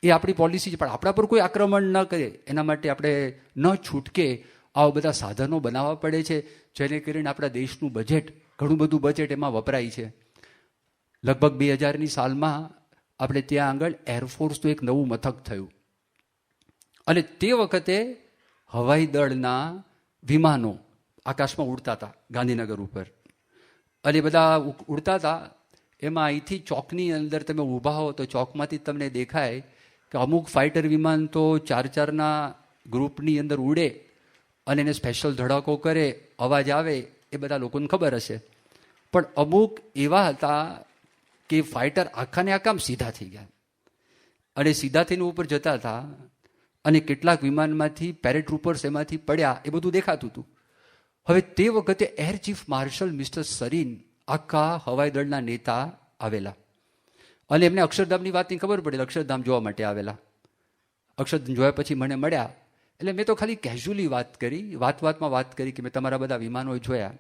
એ આપણી પોલિસી છે. પણ આપણા પર કોઈ આક્રમણ ન કરે એના માટે આપણે ન છૂટકે આવા બધા સાધનો બનાવવા પડે છે, જેને કરીને આપણા દેશનું બજેટ, ઘણું બધું બજેટ એમાં વપરાય છે. લગભગ 2000ની સાલમાં આપણે ત્યાં આગળ એરફોર્સનું એક નવું મથક થયું. અને તે વખતે હવાઈ દળના વિમાનો આકાશમાં ઉડતા હતા ગાંધીનગર ઉપર. અને બધા ઉડતા હતા. એમાં અહીંથી ચોકની અંદર તમે ઊભા હો તો ચોકમાંથી તમને દેખાય કે અમુક ફાઇટર વિમાન તો 4-4ના ગ્રુપની અંદર ઉડે અને એને સ્પેશિયલ ધડાકો કરે, અવાજ આવે, એ બધા લોકોને ખબર હશે. પણ અમુક એવા હતા કે ફાઇટર આખાને આખામ સીધા થઈ ગયા અને સીધા થઈને ઉપર જતા હતા. અને કેટલાક વિમાનમાંથી પેરેટ્રુપર્સ એમાંથી પડ્યા, એ બધું દેખાતું હતું. હવે તે વખતે air chief marshal mister Sarin આખા હવાઈ દળના નેતા આવેલા. અને એમને અક્ષરધામની વાતની ખબર પડે, અક્ષરધામ જોવા માટે આવેલા. અક્ષરધામ જોયા પછી મને મળ્યા. એટલે મેં તો ખાલી કેઝ્યુઅલી વાત કરી, વાતમાં વાત કરી કે મેં તમારા બધા વિમાનો જોયા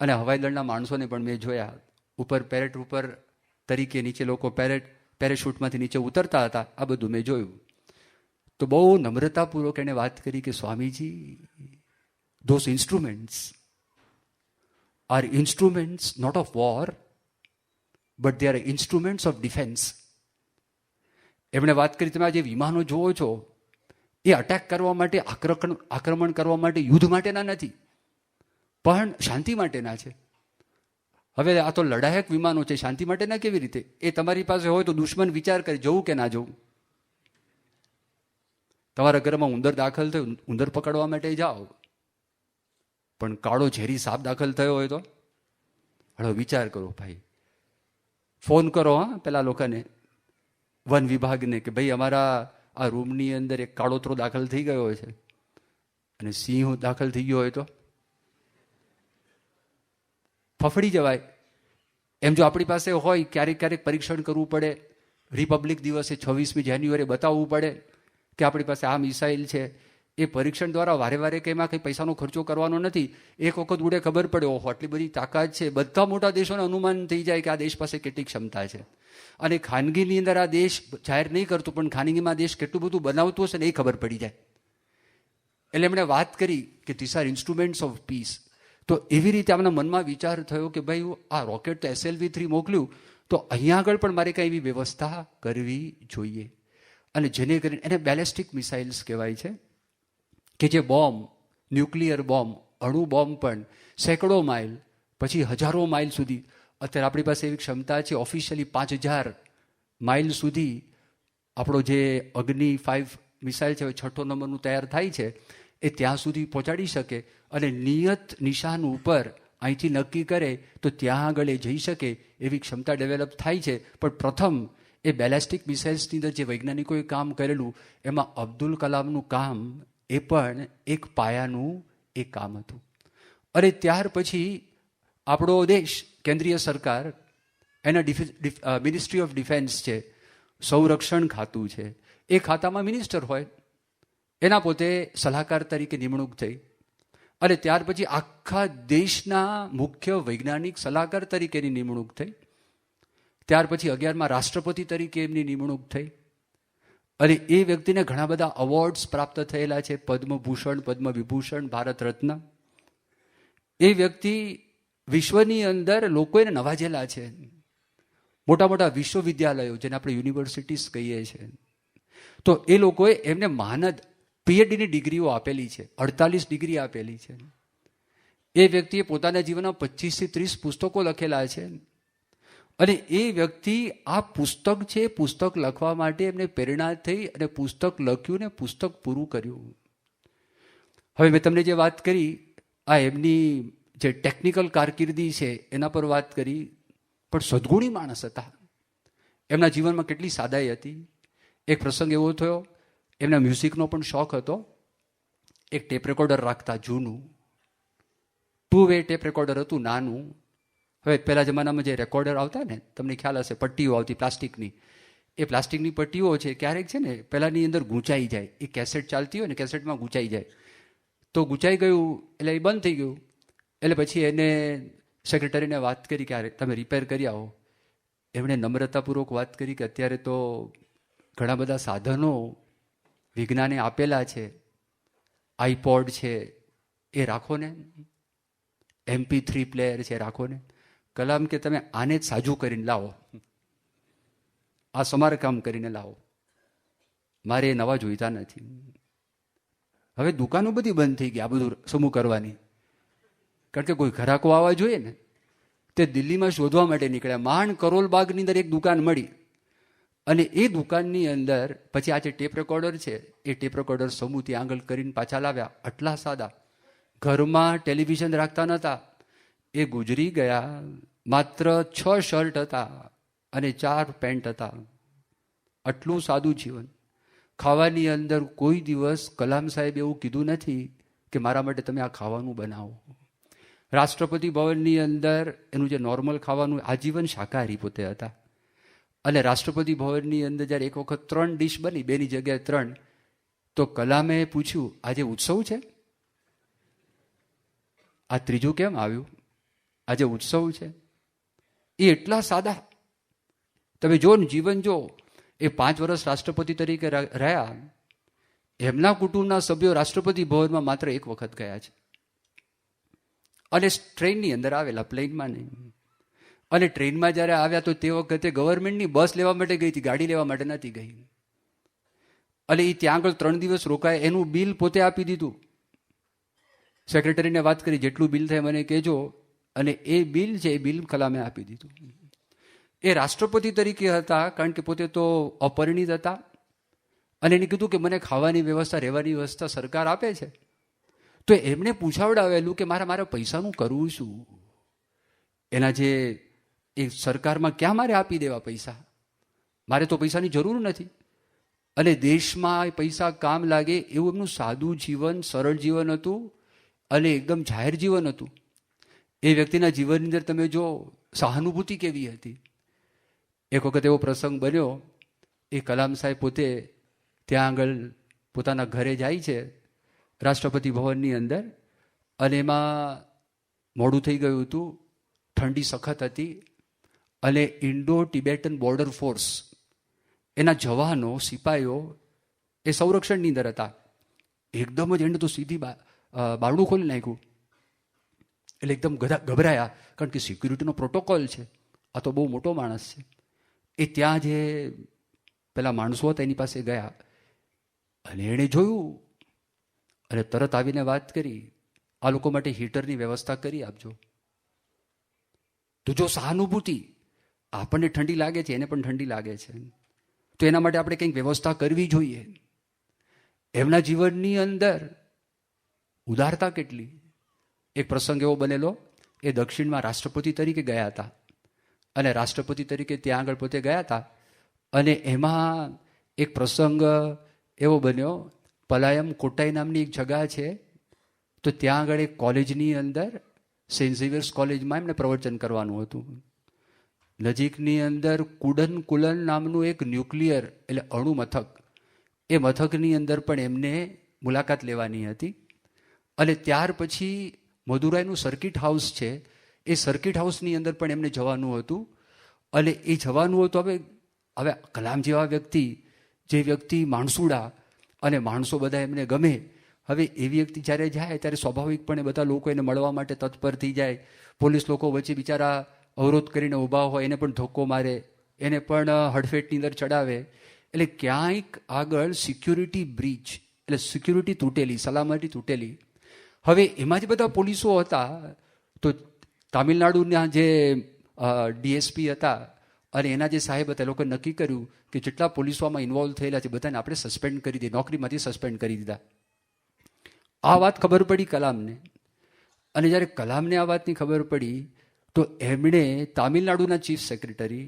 અને હવાઈ દળના માણસોને પણ મેં જોયા. ઉપર પેરેટ્રુપર તરીકે નીચે લોકો પેરેશૂટમાંથી નીચે ઉતરતા હતા. આ બધું મેં જોયું. તો બહુ નમ્રતાપૂર્વક એણે વાત કરી કે Swamiji, those instruments are instruments not of war, but they are instruments of defense. એમણે વાત કરી, તમે આ જે વિમાનો જોવો છો એ અટેક કરવા માટે, આક્રમણ કરવા માટે, યુદ્ધ માટેના નથી, પણ શાંતિ માટેના છે. હવે આ તો લડાયક વિમાનો છે, શાંતિ માટેના કેવી રીતે? એ તમારી પાસે હોય તો દુશ્મન વિચાર કરે જવું કે ના જવું. તમારા ઘરમાં ઉંદર દાખલ થયું, ઉંદર પકડવા માટે જાઓ, પણ કાળો ઝેરી સાપ દાખલ થયો હોય તો હવે વિચાર કરો ભાઈ. ફોન કરો પેલા લોકોને, વન વિભાગને, કે ભાઈ અમારા આ રૂમની અંદર એક કાળોતરો દાખલ થઈ ગયો છે અને સિંહ દાખલ થઈ ગયો હોય તો ફફડી જવાય. એમ જો આપણી પાસે હોય, ક્યારેક ક્યારેક પરીક્ષણ કરવું પડે. રિપબ્લિક દિવસે 26મી જાન્યુઆરી બતાવવું પડે કે આપણી પાસે આ મિસાઇલ છે. એ પરીક્ષણ દ્વારા વારે વારે કે એમાં કંઈ પૈસાનો ખર્ચો કરવાનો નથી. એક વખત ઉડે ખબર પડે, ઓહો આટલી બધી તાકાત છે. બધા મોટા દેશોને અનુમાન થઈ જાય કે આ દેશ પાસે કેટલી ક્ષમતા છે. અને ખાનગીની અંદર આ દેશ જાહેર નહીં કરતું, પણ ખાનગીમાં દેશ કેટલું બધું બનાવતું હશે ને એ ખબર પડી જાય. એટલે એમણે વાત કરી કે this are instruments of peace. તો એવી રીતે આમના મનમાં વિચાર થયો કે ભાઈ આ રોકેટ તો SLV-3 મોકલ્યું, તો અહીંયા આગળ પણ મારે કંઈ એવી વ્યવસ્થા કરવી જોઈએ. અને જેને કરીને એને બેલેસ્ટિક મિસાઇલ્સ કહેવાય છે, કે જે બોમ્બ, ન્યુક્લિયર બોમ્બ, અણુ બોમ્બ પણ સેંકડો માઇલ, પછી હજારો માઇલ સુધી, અત્યારે આપણી પાસે એવી ક્ષમતા છે ઓફિશિયલી 5000 માઇલ સુધી આપણો જે અગ્નિ 5 મિસાઇલ છે, 6 નંબરનું તૈયાર થાય છે, એ ત્યાં સુધી પહોંચાડી શકે. અને નિયત નિશાન ઉપર અહીંથી નક્કી કરે તો ત્યાં આગળ એ જઈ શકે એવી ક્ષમતા ડેવલપ થાય છે. પણ પ્રથમ એ બેલેસ્ટિક મિસાઇલ્સની અંદર જે વૈજ્ઞાનિકોએ કામ કરેલું, એમાં અબ્દુલ કલામનું કામ એ પણ એક પાયાનું એક કામ હતું. અને ત્યાર પછી આપણો દેશ, કેન્દ્રીય સરકાર, એના મિનિસ્ટ્રી ઓફ ડિફેન્સ છે, સંરક્ષણ ખાતું છે. એ ખાતામાં મિનિસ્ટર હોય, એના પોતે સલાહકાર તરીકે નિમણૂક થઈ. અને ત્યાર પછી આખા દેશના મુખ્ય વૈજ્ઞાનિક સલાહકાર તરીકેની નિમણૂક થઈ. ત્યાર પછી 11મા રાષ્ટ્રપતિ તરીકે એમની નિમણૂક થઈ. અને એ વ્યક્તિને ઘણા બધા અવોર્ડ્સ પ્રાપ્ત થયેલા છે, પદ્મભૂષણ, પદ્મવિભૂષણ, ભારત રત્ન. એ વ્યક્તિ વિશ્વની અંદર લોકો એને નવાજેલા છે. મોટા મોટા વિશ્વવિદ્યાલયો, જેને આપણે યુનિવર્સિટીઝ કહીએ છીએ, તો એ લોકોએ એમને માનદ પીએચડીની ડિગ્રીઓ આપેલી છે, 48 ડિગ્રી આપેલી છે. એ વ્યક્તિએ પોતાના જીવનમાં 25 થી 30 પુસ્તકો લખેલા છે. અને એ વ્યક્તિ આ પુસ્તક છે, પુસ્તક લખવા માટે એમને પ્રેરણા થઈ અને પુસ્તક લખ્યું ને પુસ્તક પૂરું કર્યું. હવે મેં તમને જે વાત કરી, આ એમની જે ટેકનિકલ કારકિર્દી છે એના પર વાત કરી, પણ સદગુણી માણસ હતા. એમના જીવનમાં કેટલી સાદાઈ હતી. એક પ્રસંગ એવો થયો, એમના મ્યુઝિકનો પણ શોખ હતો. એક ટેપ રેકોર્ડર રાખતા, જૂનું 2-way ટેપ રેકોર્ડર હતું, નાનું. હવે પહેલા જમાનામાં જે રેકોર્ડર આવતા ને, તમને ખ્યાલ હશે, પટ્ટીઓ આવતી પ્લાસ્ટિકની. એ પ્લાસ્ટિકની પટ્ટીઓ છે, ક્યારેક છે ને પહેલાંની અંદર ગૂંચાઈ જાય. એ કેસેટ ચાલતી હોય ને, કેસેટમાં ગૂંચાઈ જાય. તો ગૂંચાઈ ગયું એટલે એ બંધ થઈ ગયું. એટલે પછી એને સેક્રેટરીને વાત કરી કે તમે રિપેર કરી આવો. એમણે નમ્રતાપૂર્વક વાત કરી કે અત્યારે તો ઘણા બધા સાધનો વિજ્ઞાને આપેલા છે, આઈપોડ છે એ રાખો ને, MP3 પ્લેયર છે રાખો ને. કલામ કે તમે આને જ સાજું કરીને લાવો, આ સમારકામ કરીને લાવો, મારે એ નવા જોઈતા નથી. હવે દુકાનો બધી બંધ થઈ ગઈ આ બધું સમૂહ કરવાની, કારણ કે કોઈ ઘરાકો આવવા જોઈએ ને. તે દિલ્હીમાં શોધવા માટે નીકળ્યા. માંડ કરોલબાગની અંદર એક દુકાન મળી, અને એ દુકાનની અંદર પછી આ જે ટેપ રેકોર્ડર છે એ ટેપ રેકોર્ડર સમૂહ ત્યાં આગળ કરીને પાછા લાવ્યા. આટલા સાદા, ઘરમાં ટેલિવિઝન રાખતા નહોતા. એ ગુજરી ગયા. માત્ર 6 શર્ટ હતા અને 4 પેન્ટ હતા. આટલું સાદું જીવન. ખાવાની અંદર કોઈ દિવસ કલામ સાહેબ એવું કીધું નથી કે મારા માટે તમે આ ખાવાનું બનાવો. રાષ્ટ્રપતિ ભવનની અંદર એનું જે નોર્મલ ખાવાનું, આજીવન શાકાહારી પોતે હતા. અને રાષ્ટ્રપતિ ભવનની અંદર જ્યારે એક વખત 3 ડિશ બની, 2ની જગ્યાએ 3, તો કલામે પૂછ્યું આજે ઉત્સવ છે, આ ત્રીજું કેમ આવ્યું, આજે ઉત્સવ છે. એ એટલા સાદા. તમે જો ને જીવન જો. એ 5 વર્ષ રાષ્ટ્રપતિ તરીકે રહ્યા. એમના કુટુંબના સભ્યો રાષ્ટ્રપતિ ભવનમાં માત્ર એક વખત ગયા છે, અને ટ્રેનની અંદર આવેલા, પ્લેનમાં નહીં. અને ટ્રેનમાં જ્યારે આવ્યા તો તે વખતે ગવર્મેન્ટની બસ લેવા માટે ગઈ હતી, ગાડી લેવા માટે નથી ગઈ. અને એ ત્યાં આગળ 3 દિવસ રોકાય. એનું બિલ પોતે આપી દીધું. સેક્રેટરીને વાત કરી જેટલું બિલ થાય મને કહેજો, અને એ બિલ છે એ બિલ કલામે આપી દીધું. એ રાષ્ટ્રપતિ તરીકે હતા કારણ કે પોતે તો અપરિણિત હતા, અને એને કીધું કે મને ખાવાની વ્યવસ્થા, રહેવાની વ્યવસ્થા સરકાર આપે છે. તો એમણે પૂછાવડાવેલું કે મારા પૈસાનું કરવું શું, એના જે એ સરકારમાં ક્યાં મારે આપી દેવા પૈસા, મારે તો પૈસાની જરૂર નથી. અને દેશમાં પૈસા કામ લાગે એવું એમનું સાદું જીવન, સરળ જીવન હતું, અને એકદમ જાહેર જીવન હતું. એ વ્યક્તિના જીવનની અંદર તમે જો સહાનુભૂતિ કેવી હતી. એક વખત એવો પ્રસંગ બન્યો, એ કલામ સાહેબ પોતે ત્યાં આગળ પોતાના ઘરે જાય છે રાષ્ટ્રપતિ ભવનની અંદર, અને એમાં મોડું થઈ ગયું હતું, ઠંડી સખત હતી, અને ઇન્ડો ટિબેટન બોર્ડર ફોર્સ એના જવાનો, સિપાહીઓ એ સંરક્ષણની અંદર હતા. એકદમ જ એને તો સીધી બારણું ખોલી નાખ્યું. એટલે એકદમ ગભરાયા, કારણ કે સિક્યુરિટીનો પ્રોટોકોલ છે, આ તો બહુ મોટો માણસ છે. એ ત્યાં જે પેલા માણસો હતા એની પાસે ગયા, અને એણે જોયું, અને તરત આવીને વાત કરી, આ લોકો માટે હીટરની વ્યવસ્થા કરી આપજો. તો જો સહાનુભૂતિ, આપણને ઠંડી લાગે છે, એને પણ ઠંડી લાગે છે, તો એના માટે આપણે કંઈક વ્યવસ્થા કરવી જોઈએ. એમના જીવનની અંદર ઉદારતા કેટલી. એક પ્રસંગ એવો બનેલો, એ દક્ષિણમાં રાષ્ટ્રપતિ તરીકે ગયા હતા, અને રાષ્ટ્રપતિ તરીકે ત્યાં આગળ પોતે ગયા હતા. અને એમાં એક પ્રસંગ એવો બન્યો, પલાયમ કોટ્ટાઈ નામની એક જગ્યા છે, તો ત્યાં આગળ એક કોલેજની અંદર, સેન્ટ ઝેવિયર્સ કોલેજમાં એમને પ્રવચન કરવાનું હતું. નજીકની અંદર કુલન નામનું એક ન્યુક્લિયર એટલે અણુ મથક, એ મથકની અંદર પણ એમને મુલાકાત લેવાની હતી. અને ત્યાર પછી મદુરાઈનું સર્કિટ હાઉસ છે, એ સર્કિટ હાઉસની અંદર પણ એમને જવાનું હતું. અને એ જવાનું હતું. હવે કલામ જેવા વ્યક્તિ, જે વ્યક્તિ માણસુડા, અને માણસો બધા એમને ગમે. હવે એ વ્યક્તિ જ્યારે જાય ત્યારે સ્વાભાવિકપણે બધા લોકો એને મળવા માટે તત્પર થઈ જાય, પોલીસ લોકો વચ્ચે બિચારા અવરોધ કરીને ઊભા હોય, એને પણ ધોકો મારે, એને પણ હડફેટની અંદર ચડાવે. એટલે ક્યાંક આગળ સિક્યુરિટી બ્રીચ, એટલે સિક્યુરિટી તૂટેલી, સલામતી તૂટેલી. હવે એમાં જ બધા પોલીસો હતા. તો તામિલનાડુના જે ડીએસપી હતા અને એના જે સાહેબ હતા, એ લોકોએ નક્કી કર્યું કે જેટલા પોલીસો આમાં ઇન્વોલ્વ થયેલા છે બધાને આપણે સસ્પેન્ડ કરી દઈએ, નોકરીમાંથી સસ્પેન્ડ કરી દીધા. આ વાત ખબર પડી કલામને. અને જ્યારે કલામને આ વાતની ખબર પડી તો એમણે તામિલનાડુના ચીફ સેક્રેટરી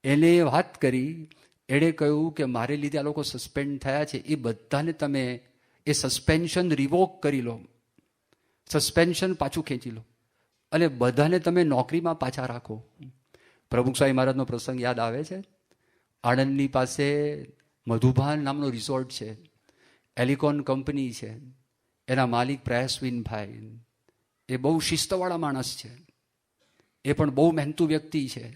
એને વાત કરી. એણે કહ્યું કે મારે લીધે આ લોકો સસ્પેન્ડ થયા છે, એ બધાને તમે એ સસ્પેન્શન રિવોક કરી લો, સસ્પેન્શન પાછું ખેંચી લો અને બધાને તમે નોકરીમાં પાછા રાખો. પ્રમુખ સ્વામી મહારાજનો પ્રસંગ યાદ આવે છે. આણંદની પાસે મધુભાન નામનો રિસોર્ટ છે, એલિકોન કંપની છે. એના માલિક પ્રયાસવિનભાઈ, એ બહુ શિસ્તવાળા માણસ છે, એ પણ બહુ મહેનતુ વ્યક્તિ છે.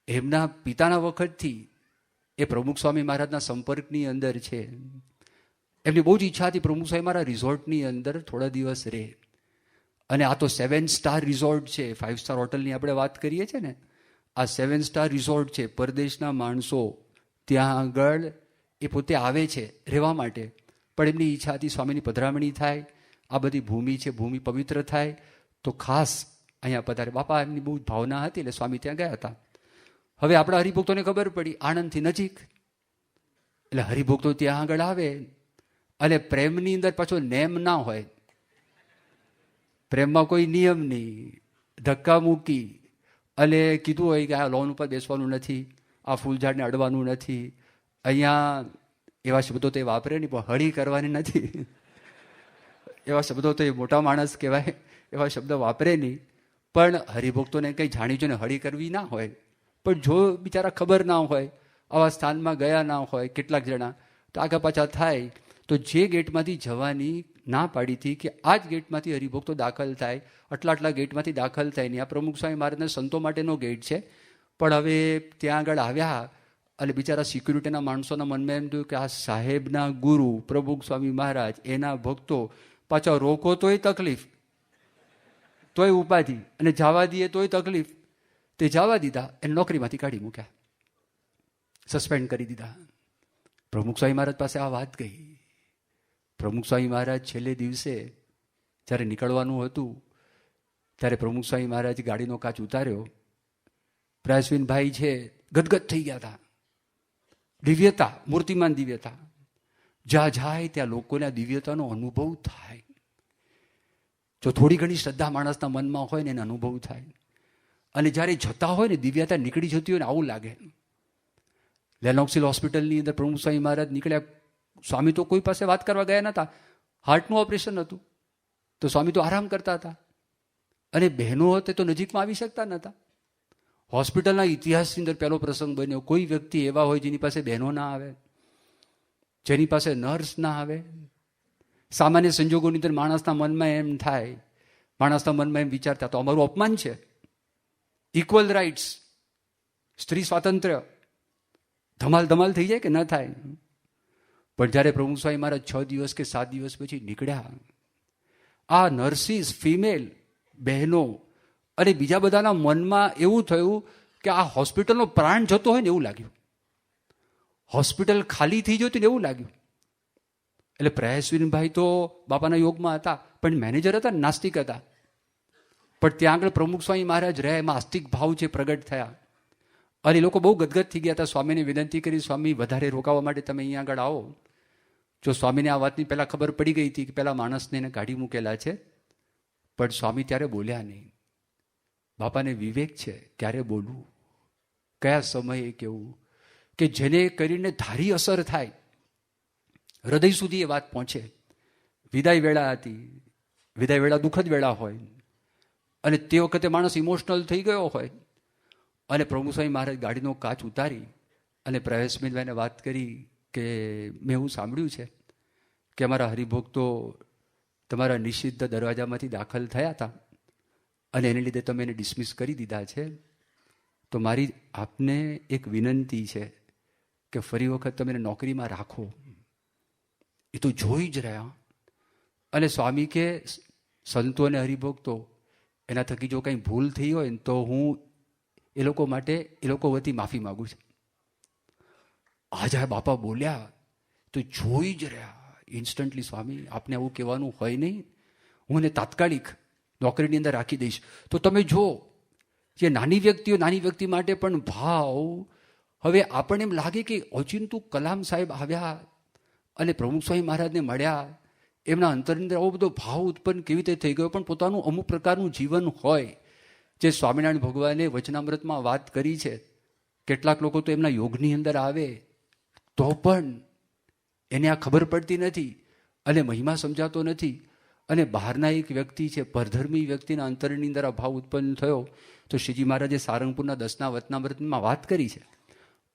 એમના પિતાના વખતથી એ પ્રમુખ સ્વામી મહારાજના સંપર્કની અંદર છે. એમની બહુ જ ઈચ્છા હતી પ્રમુખ સ્વામી મહારાજ રિઝોર્ટની અંદર થોડા દિવસ રહે. અને આ તો 7 સ્ટાર રિઝોર્ટ છે, 5 સ્ટાર હોટલની આપણે વાત કરીએ છીએ ને, આ 7 સ્ટાર રિઝોર્ટ છે. પરદેશના માણસો ત્યાં આગળ એ પોતે આવે છે રહેવા માટે, પણ એમની ઈચ્છા હતી સ્વામીની પધરામણી થાય, આ બધી ભૂમિ છે, ભૂમિ પવિત્ર થાય, તો ખાસ અહીંયા પધારે. બાપા એમની બહુ ભાવના હતી એટલે સ્વામી ત્યાં ગયા હતા. હવે આપણા હરિભક્તોને ખબર પડી આણંદથી નજીક, એટલે હરિભક્તો ત્યાં આગળ આવે. અને પ્રેમની અંદર પાછો નેમ ના હોય, પ્રેમમાં કોઈ નિયમ નહીં, ધક્કા મૂકી અને કીધું હોય કે આ લોન ઉપર બેસવાનું નથી, આ ફૂલઝાડને અડવાનું નથી, અહીંયા એવા શબ્દો તો એ વાપરે નહીં, પણ હળી કરવાની નથી, એવા શબ્દો તો એ મોટા માણસ કહેવાય, એવા શબ્દ વાપરે નહીં. પણ હરિભક્તોને કંઈ જાણી જોઈને હળી કરવી ના હોય. પણ જો બિચારા ખબર ના હોય, આવા સ્થાનમાં ગયા ના હોય કેટલાક જણા, તો આગા પાછા થાય. તો જે ગેટમાંથી જવાની ના પાડી હતી કે આ જ ગેટમાંથી હરિભક્તો દાખલ થાય, આટલા ગેટમાંથી દાખલ થાય નહીં, આ પ્રમુખ સ્વામી મહારાજના સંતો માટેનો ગેટ છે. પણ હવે ત્યાં આગળ આવ્યા અને બિચારા સિક્યુરિટીના માણસોના મનમાં એમ થયું કે આ સાહેબના ગુરુ પ્રમુખ સ્વામી મહારાજ, એના ભક્તો પાછા રોકો તોય તકલીફ, તોય ઉપાધિ, અને જવા દઈએ તોય તકલીફ. તે જવા દીધા, એને નોકરીમાંથી કાઢી મૂક્યા, સસ્પેન્ડ કરી દીધા. પ્રમુખ સ્વામી મહારાજ પાસે આ વાત ગઈ. પ્રમુખ સ્વામી મહારાજ છેલ્લે દિવસે જ્યારે નીકળવાનું હતું ત્યારે પ્રમુખ સ્વામી મહારાજ ગાડીનો કાચ ઉતાર્યો. પ્રયાસવિનભાઈ છે ગદગદ થઈ ગયા હતા. દિવ્યતા, મૂર્તિમાન દિવ્યતા. જ્યાં જાય ત્યાં લોકોને આ દિવ્યતાનો અનુભવ થાય. જો થોડી ઘણી શ્રદ્ધા માણસના મનમાં હોય ને એને અનુભવ થાય. અને જ્યારે જતા હોય ને દિવ્યતા નીકળી જતી હોય ને આવું લાગે. લેનોક્સિલ હોસ્પિટલની અંદર પ્રમુખ સ્વામી મહારાજ નીકળ્યા. સ્વામી તો કોઈ પાસે વાત કરવા ગયા નહોતા, હાર્ટનું ઓપરેશન હતું, તો સ્વામી તો આરામ કરતા હતા. અને બહેનો હતી તો નજીકમાં આવી શકતા નહોતા. હોસ્પિટલના ઇતિહાસની અંદર પહેલો પ્રસંગ બન્યો. કોઈ વ્યક્તિ એવા હોય જેની પાસે બહેનો ના આવે, જેની પાસે નર્સ ના આવે. સામાન્ય સંજોગોની અંદર માણસના મનમાં એમ થાય, માણસના મનમાં એમ વિચારતા તો અમારું અપમાન છે, ઇક્વલ રાઇટ્સ, સ્ત્રી સ્વાતંત્ર્ય, ધમાલ ધમાલ થઈ જાય કે ન થાય. પણ જ્યારે પ્રમુખ સ્વામી મહારાજ 6 દિવસ કે 7 દિવસ પછી નીકળ્યા, આ નર્સિસ, ફિમેલ બહેનો અને બીજા બધાના મનમાં એવું થયું કે આ હોસ્પિટલનો પ્રાણ જતો હોય ને એવું લાગ્યું, હોસ્પિટલ ખાલી થઈ જતી ને એવું લાગ્યું. એટલે પ્રયાસવિનભાઈ તો બાપાના યોગમાં હતા, પણ મેનેજર હતા, નાસ્તિક હતા. પણ ત્યાં આગળ પ્રમુખ સ્વામી મહારાજ રહ્યા, એમાં આસ્તિક ભાવ છે પ્રગટ થયા. અને એ લોકો બહુ ગદગદ થઈ ગયા હતા. સ્વામીને વિનંતી કરી, સ્વામી વધારે રોકાવા માટે તમે અહીંયા આગળ આવો. જો સ્વામીને આ વાતની પહેલાં ખબર પડી ગઈ હતી કે પહેલાં માણસને એને કાઢી મૂકેલા છે, પણ સ્વામી ત્યારે બોલ્યા નહીં. બાપાને વિવેક છે ક્યારે બોલવું, કયા સમયે કેવું, કે જેને કરીને ધારી અસર થાય, હૃદય સુધી એ વાત પહોંચે. વિદાય વેળા હતી, વિદાય વેળા દુઃખદ વેળા હોય, અને તે વખતે માણસ ઇમોશનલ થઈ ગયો હોય. અને પ્રમુખ સ્વામી મહારાજ ગાડીનો કાચ ઉતારી અને પ્રયાસવિનભાઈને વાત કરી કે મેં એવું સાંભળ્યું છે કે અમારા હરિભક્તો તમારા નિષિદ્ધ દરવાજામાંથી દાખલ થયા હતા અને એને લીધે તમે એને ડિસમિસ કરી દીધા છે. તો મારી આપને એક વિનંતી છે કે ફરી વખત તમે એને નોકરીમાં રાખો. એ તો જોઈ જ રહ્યા. અને સ્વામી કે સંતો અને હરિભક્તો એના થકી જો કંઈ ભૂલ થઈ હોય ને તો હું એ લોકો માટે એ લોકો વતી માફી માગું છું. આજા બાપા બોલ્યા તો જોઈ જ રહ્યા ઇન્સ્ટન્ટલી, સ્વામી આપને આવું કહેવાનું હોય નહીં, હું એને તાત્કાલિક નોકરીની અંદર રાખી દઈશ. તો તમે જો જે નાની વ્યક્તિ માટે પણ ભાવ. હવે આપણને એમ લાગે કે ઓચિંતું કલામ સાહેબ આવ્યા અને પ્રમુખ સ્વામી મહારાજને મળ્યા, એમના અંતરની અંદર આવો બધો ભાવ ઉત્પન્ન કેવી રીતે થઈ ગયો. પણ પોતાનું અમુક પ્રકારનું જીવન હોય, જે સ્વામિનારાયણ ભગવાને વચનામૃતમાં વાત કરી છે. કેટલાક લોકો તો એમના યોગની અંદર આવે તો પણ એને આ ખબર પડતી નથી અને મહિમા સમજાતો નથી. અને બહારના એક વ્યક્તિ છે, પરધર્મી વ્યક્તિના અંતરની અંદર આ ભાવ ઉત્પન્ન થયો. તો શ્રીજી મહારાજે સારંગપુરના 10ના વચનામૃતમાં વાત કરી છે.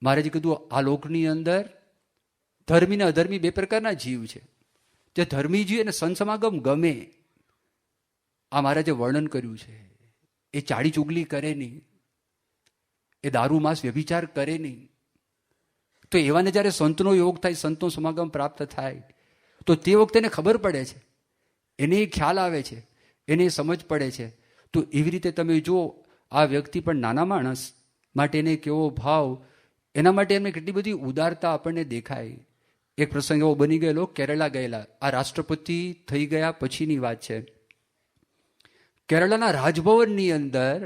મહારાજે કીધું આ લોકની અંદર ધર્મી ને અધર્મી બે પ્રકારના જીવ છે. જે ધર્મી જીવ એને સંત સમાગમ ગમે, આ મહારાજે વર્ણન કર્યું છે. એ ચાડી ચુગલી કરે નહીં, એ દારૂ માંસ વ્યભિચાર કરે નહીં. તો એવાને જ્યારે સંતનો યોગ થાય, સંતનો સમાગમ પ્રાપ્ત થાય, તો તે વખતે એને ખબર પડે છે, એને ખ્યાલ આવે છે, એને સમજ પડે છે. તો એવી રીતે તમે જો આ વ્યક્તિ પણ નાના માણસ માટે એને કેવો ભાવ, એના માટે એમને કેટલી બધી ઉદારતા આપણને દેખાય. એક પ્રસંગ એવો બની ગયેલો, કેરળા ગયેલા, આ રાષ્ટ્રપતિ થઈ ગયા પછીની વાત છે. કેરળાના રાજભવનની અંદર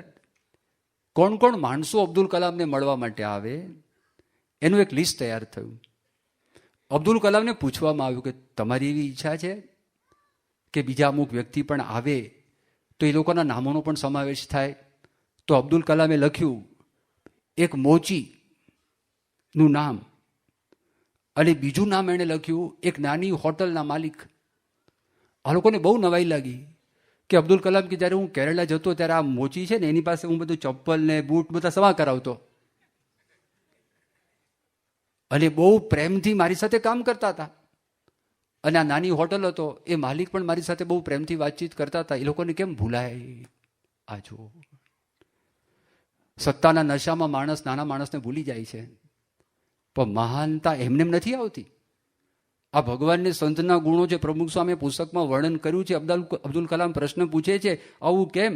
કોણ કોણ માણસો અબ્દુલ કલામને મળવા માટે આવે એનું એક લિસ્ટ તૈયાર થયું. અબ્દુલ કલામને પૂછવામાં આવ્યું કે તમારી એવી ઈચ્છા છે કે બીજા અમુક વ્યક્તિ પણ આવે તો એ લોકોના નામોનો પણ સમાવેશ થાય? તો અબ્દુલ કલામે લખ્યું એક મોચીનું નામ, અને બીજું નામ એણે લખ્યું એક નાની હોટલના માલિક. આ લોકોને બહુ નવાઈ લાગી કે અબ્દુલ કલામ કે જ્યારે હું કેરળા જતો ત્યારે આ મોચી છે ને એની પાસે હું બધું ચપ્પલ ને બૂટ બધા સમા કરાવતો, અને બહુ પ્રેમથી મારી સાથે કામ કરતા હતા. અને આ નાની હોટલ હતો, એ માલિક પણ મારી સાથે બહુ પ્રેમથી વાતચીત કરતા હતા. એ લોકોને કેમ ભૂલાય? આ જો સત્તાના નશામાં માણસ નાના માણસને ભૂલી જાય છે, પણ મહાનતા એમને નથી આવતી. આ ભગવાનને સંતના ગુણો જે પ્રમુખ સ્વામી પુસ્તકમાં વર્ણન કર્યું છે. અબ્દુલ કલામ પ્રશ્ન પૂછે છે આવું કેમ?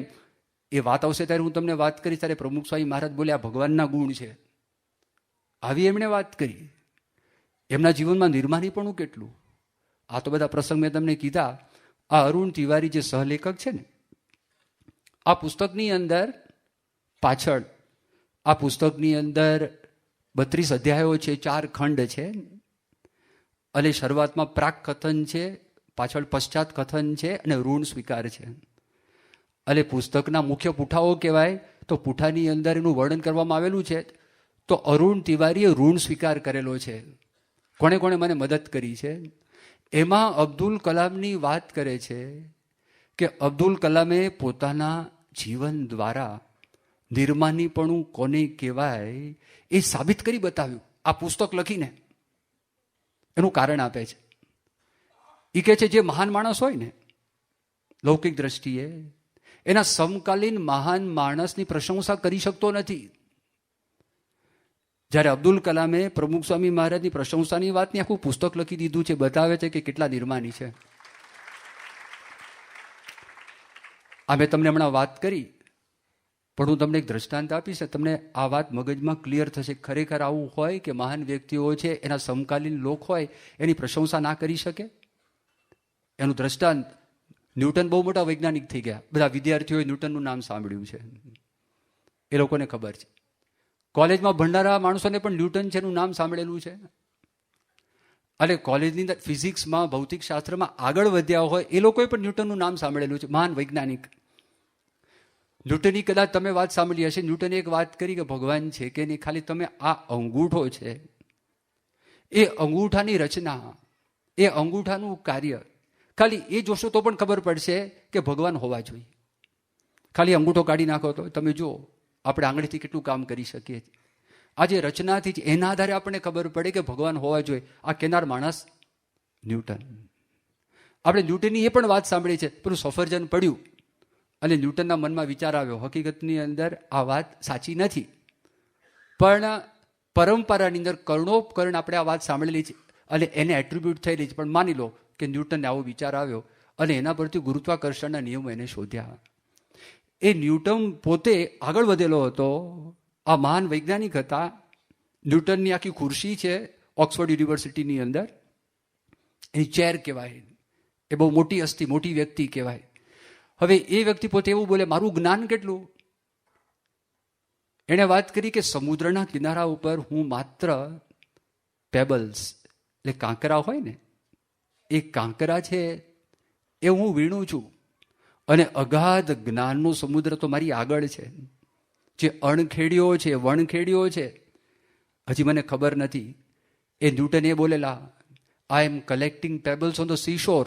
એ વાત આવશે ત્યારે હું તમને વાત કરીશ. ત્યારે પ્રમુખ સ્વામી મહારાજ બોલ્યા ભગવાનના ગુણ છે. આવી એમણે વાત કરી. એમના જીવનમાં નિર્માનીપણું કેટલું! આ તો બધા પ્રસંગ મેં તમને કીધા. આ અરુણ તિવારી જે સહલેખક છે ને, આ પુસ્તકની અંદર પાછળ આ પુસ્તકની અંદર 32 અધ્યાયો છે, 4 ખંડ છે, અને શરૂઆતમાં પ્રાક કથન છે, પાછળ પશ્ચાત કથન છે, અને ઋણ સ્વીકાર છે. અને પુસ્તકના મુખ્ય પુઠાઓ કહેવાય તો પુઠાની અંદર એનું વર્ણન કરવામાં આવેલું છે. તો અરુણ તિવારીએ ઋણ સ્વીકાર કરેલો છે. કોણે કોણે મને મદદ કરી છે? એમાં અબ્દુલ કલામની વાત કરે છે કે અબ્દુલ કલામે પોતાના જીવન દ્વારા નિર્માનીપણું કોને કહેવાય એ સાબિત કરી બતાવ્યું આ પુસ્તક લખીને. એનું કારણ આપે છે. એ કહે છે જે મહાન માણસ હોય ને લૌકિક દ્રષ્ટિએ, એના સમકાલીન મહાન માણસની પ્રશંસા કરી શકતો નથી. જ્યારે અબ્દુલ કલામે પ્રમુખ સ્વામી મહારાજની પ્રશંસાની વાતની આખું પુસ્તક લખી દીધું છે, બતાવે છે કે કેટલા નિર્માની છે. આ મેં તમને હમણાં વાત કરી, પણ હું તમને એક દ્રષ્ટાંત આપીશ, તમને આ વાત મગજમાં ક્લિયર થશે. ખરેખર આવું હોય કે મહાન વ્યક્તિઓ છે એના સમકાલીન લોક હોય એની પ્રશંસા ના કરી શકે? એનું દ્રષ્ટાંત, ન્યૂટન બહુ મોટા વૈજ્ઞાનિક થઈ ગયા. બધા વિદ્યાર્થીઓએ ન્યૂટનનું નામ સાંભળ્યું છે, એ લોકોને ખબર છે. કોલેજમાં ભણનારા માણસોને પણ ન્યૂટન છે એનું નામ સાંભળેલું છે. અને કોલેજની અંદર ફિઝિક્સમાં, ભૌતિક શાસ્ત્રમાં આગળ વધ્યા હોય એ લોકોએ પણ ન્યૂટનનું નામ સાંભળેલું છે, મહાન વૈજ્ઞાનિક. ન્યૂટનની કદાચ તમે વાત સાંભળી હશે. ન્યૂટને એક વાત કરી કે ભગવાન છે કે નહીં, ખાલી તમે આ અંગૂઠો છે, એ અંગૂઠાની રચના, એ અંગૂઠાનું કાર્ય ખાલી એ જોશો તો પણ ખબર પડશે કે ભગવાન હોવા જોઈએ. ખાલી અંગૂઠો કાઢી નાખો તો તમે જુઓ આપણે આંગળીથી કેટલું કામ કરી શકીએ છીએ. આ જે રચનાથી જ એના આધારે આપણને ખબર પડે કે ભગવાન હોવા જોઈએ. આ કેનાર માણસ ન્યૂટન. આપણે ન્યૂટનની એ પણ વાત સાંભળી છે, પેલું સફરજન પડ્યું અને ન્યૂટનના મનમાં વિચાર આવ્યો, હકીકતની અંદર આ વાત સાચી નથી, પણ પરંપરાની અંદર કર્ણોપકર્ણ આપણે આ વાત સાંભળેલી છે અને એને એટ્રીબ્યુટ થયેલી છે. પણ માની લો કે ન્યૂટનને આવો વિચાર આવ્યો અને એના પરથી ગુરુત્વાકર્ષણના નિયમો એને શોધ્યા. એ ન્યૂટન પોતે આગળ વધેલો હતો, આ મહાન વૈજ્ઞાનિક હતા. ન્યૂટનની આખી ખુરશી છે ઓક્સફર્ડ યુનિવર્સિટીની અંદર, એની ચેર કહેવાય. એ બહુ મોટી હસ્તી, મોટી વ્યક્તિ કહેવાય. હવે એ વ્યક્તિ પોતે એવું બોલે, મારું જ્ઞાન કેટલું? એણે વાત કરી કે સમુદ્રના કિનારા ઉપર હું માત્ર પેબલ્સ, એટલે કાંકરા હોય ને, એ કાંકરા છે એ હું વીણું છું, અને અગાધ જ્ઞાનનો સમુદ્ર તો મારી આગળ છે. જે અણખેડીઓ છે, વણખેડીઓ છે, હજી મને ખબર નથી. એ ન્યૂટન એ બોલેલા, I am collecting pebbles on the sea shore.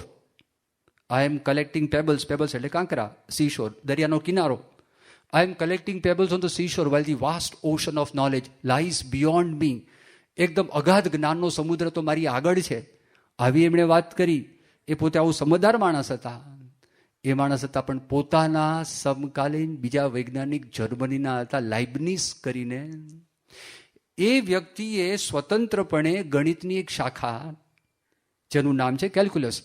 I am collecting pebbles, pebbles એટલે કાંકરા, સી શોર દરિયાનો કિનારો. I am collecting pebbles on the sea shore while the vast ocean of knowledge lies beyond me. એકદમ અગાધ જ્ઞાનનો સમુદ્ર તો મારી આગળ છે. આવી એમણે વાત કરી. એ પોતે આવું સમજદાર માણસ હતા. એ માણસ હતા, પણ પોતાના સમકાલીન બીજા વૈજ્ઞાનિક જર્મનીના હતા, લાઇબનીઝ કરીને. એ વ્યક્તિએ સ્વતંત્રપણે ગણિતની એક શાખા, જેનું નામ છે કેલ્ક્યુલસ.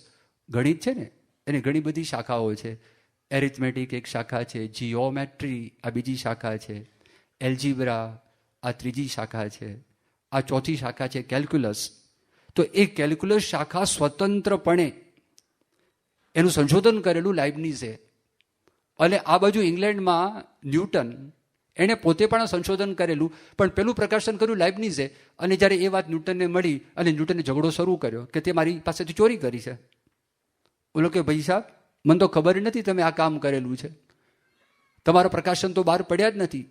ગણિત છે ને, એને ઘણી બધી શાખાઓ છે. એરિથમેટિક એક શાખા છે, જીઓમેટ્રી આ બીજી શાખા છે, એલ્જીબ્રા આ ત્રીજી શાખા છે, આ ચોથી શાખા છે કેલ્ક્યુલસ. તો એ કેલ્ક્યુલસ શાખા સ્વતંત્રપણે એનું સંશોધન કરેલું લાઇબનીઝે. અને આ બાજુ ઇંગ્લેન્ડમાં ન્યૂટન, એણે પોતે પણ સંશોધન કરેલું, પણ પેલું પ્રકાશન કર્યું લાઇબનીઝે. અને જ્યારે એ વાત ન્યૂટનને મળી અને ન્યૂટને ઝઘડો શરૂ કર્યો કે તે મારી પાસેથી ચોરી કરી છે. બોલો કે ભાઈ સાહેબ, મને તો ખબર નથી તમે આ કામ કરેલું છે, તમારા પ્રકાશન તો બહાર પડ્યા જ નથી.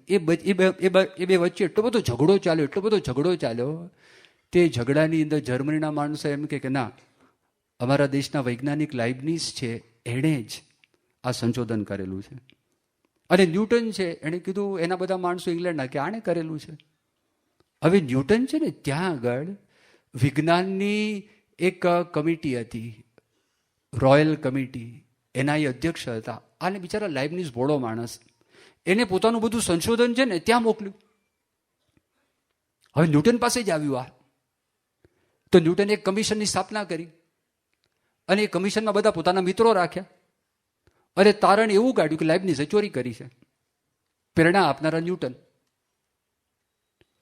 એ બે વચ્ચે એટલો બધો ઝઘડો ચાલ્યો, એટલો બધો ઝઘડો ચાલ્યો. તે ઝઘડાની અંદર જર્મનીના માણસો એમ કે ના, અમારા દેશના વૈજ્ઞાનિક લાઇબનીઝ છે, એણે જ આ સંશોધન કરેલું છે. અને ન્યૂટન છે, એણે કીધું એના બધા માણસો ઇંગ્લેન્ડના કે આણે કરેલું છે. હવે ન્યૂટન છે ને, ત્યાં આગળ વિજ્ઞાનની એક કમિટી હતી, રોયલ કમિટી, એના એ અધ્યક્ષ હતા. આને બિચારા લાઇબનીઝ ભોળો માણસ, એને પોતાનું બધું સંશોધન છે ને ત્યાં મોકલ્યું. હવે ન્યૂટન પાસે જ આવ્યું આ. તો ન્યૂટને એક કમિશનની સ્થાપના કરી, અને એ કમિશનમાં બધા પોતાના મિત્રો રાખ્યા, અને તારણ એવું કાઢ્યું કે લાઇબનીઝે ચોરી કરી છે. પ્રેરણા આપનારા ન્યૂટન.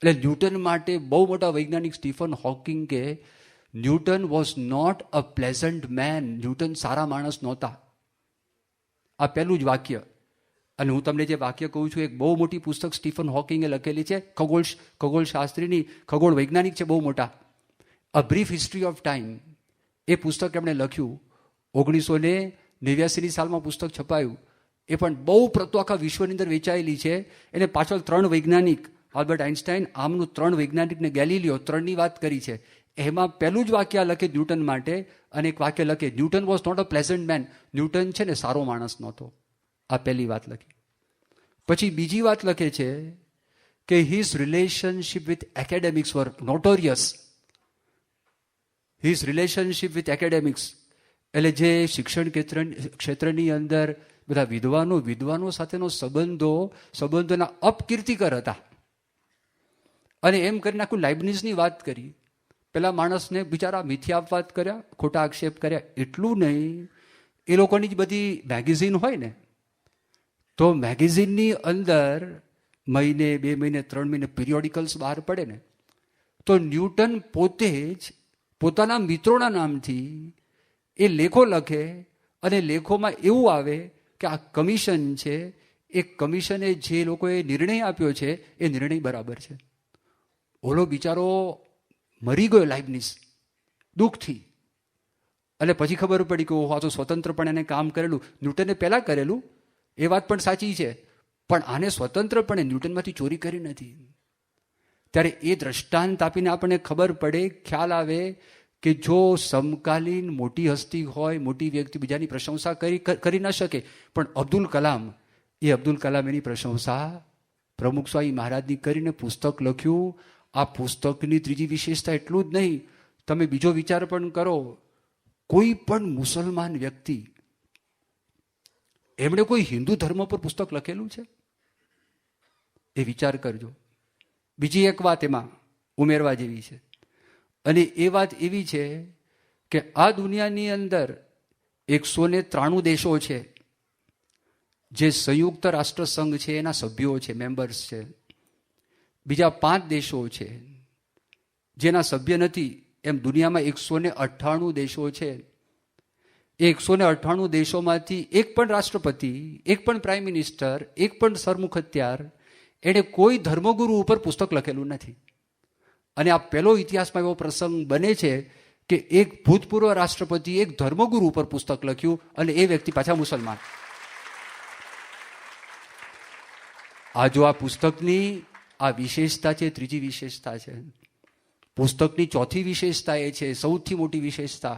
એટલે ન્યૂટન માટે બહુ મોટા વૈજ્ઞાનિક સ્ટીફન હોકિંગ કે Newton was not a pleasant man. Newton સારા માણસ નહોતા. આ પહેલું જ વાક્ય. અને હું તમને જે વાક્ય કહું છું, એક બહુ મોટી પુસ્તક સ્ટીફન હોકિંગે લખેલી છે, ખગોળશાસ્ત્રીની, ખગોળ વૈજ્ઞાનિક છે બહુ મોટા, અ બ્રીફ હિસ્ટ્રી ઓફ ટાઈમ. એ પુસ્તક એમણે લખ્યું. 1989 સાલમાં પુસ્તક છપાયું. એ પણ બહુ આખા વિશ્વની અંદર વેચાયેલી છે. એને પાછળ 3 વૈજ્ઞાનિક, આલ્બર્ટ આઇન્સ્ટાઈન, આમનું 3 વૈજ્ઞાનિકને ગેલિલિયો, 3ની વાત કરી છે. એમાં પહેલું જ વાક્ય લખે ન્યૂટન માટે, અને એક વાક્ય લખે Newton was not a pleasant man. Newton છે ને સારો માણસ નહોતો. આ પહેલી વાત લખી. પછી બીજી વાત લખે છે કે his relationship with academics were notorious. His relationship with academics એટલે જે શિક્ષણ ક્ષેત્રની અંદર બધા વિદ્વાનો સાથેનો સંબંધોના અપકીર્તિકર હતા. અને એમ કરીને આખું લાઇબનીઝની વાત કરી. પેલા માણસને બિચારા મિથ્યા અપવાદ કર્યા, ખોટા આક્ષેપ કર્યા. એટલું નહીં, એ લોકોની જ બધી મેગેઝિન હોય ને, તો મેગેઝિનની અંદર મહિને, 2 મહિને, 3 મહિને પિરિયોડિકલ્સ બહાર પડે ને, તો ન્યૂટન પોતે જ પોતાના મિત્રોના નામથી એ લેખો લખે. અને લેખોમાં એવું આવે કે આ કમિશન છે, એ કમિશને જે લોકોએ નિર્ણય આપ્યો છે એ નિર્ણય બરાબર છે. ઓલો બિચારો મરી ગયો લાઇબનીઝ દુઃખથી. અને પછી ખબર પડી કે ઓહો, આ તો સ્વતંત્રપણે એને કામ કરેલું. ન્યૂટને પહેલાં કરેલું, એ વાત પણ સાચી છે, પણ આને સ્વતંત્રપણે ન્યૂટનમાંથી ચોરી કરી નથી. ત્યારે એ દ્રષ્ટાંત આપીને આપણને ખબર પડે, ખ્યાલ આવે કે જો સમકાલીન મોટી હસ્તી હોય, મોટી વ્યક્તિ બીજાની પ્રશંસા કરી ન શકે, પણ અબ્દુલ કલામ એની પ્રશંસા પ્રમુખ સ્વામી મહારાજની કરીને પુસ્તક લખ્યું. આ પુસ્તકની ત્રીજી વિશેષતા એટલું જ નહીં, તમે બીજો વિચાર પણ કરો. કોઈ પણ મુસલમાન વ્યક્તિ, એમણે કોઈ હિન્દુ ધર્મ પર પુસ્તક લખેલું છે? એ વિચાર કરજો. બીજી એક વાત એમાં ઉમેરવા જેવી છે, અને એ વાત એવી છે કે આ દુનિયાની અંદર 193 દેશો છે. જે સંયુક્ત રાષ્ટ્ર સંઘ છે એના સભ્યો છે, મેમ્બર્સ છે. બીજા 5 દેશો છે જેના સભ્ય નથી. એમ દુનિયામાં 198 દેશો છે. એ 198 દેશોમાંથી એક પણ રાષ્ટ્રપતિ, એક પણ પ્રાઇમ મિનિસ્ટર, એક પણ સરમુખત્યાર એણે કોઈ ધર્મગુરુ ઉપર પુસ્તક લખેલું નથી. અને આ પહેલો ઇતિહાસમાં એવો પ્રસંગ બને છે કે એક ભૂતપૂર્વ રાષ્ટ્રપતિ એક ધર્મગુરુ ઉપર પુસ્તક લખ્યું અને એ વ્યક્તિ પાછા મુસલમાન. આ જો આ પુસ્તકની આ વિશેષતા છે, ત્રીજી વિશેષતા છે. પુસ્તકની ચોથી વિશેષતા એ છે, સૌથી મોટી વિશેષતા,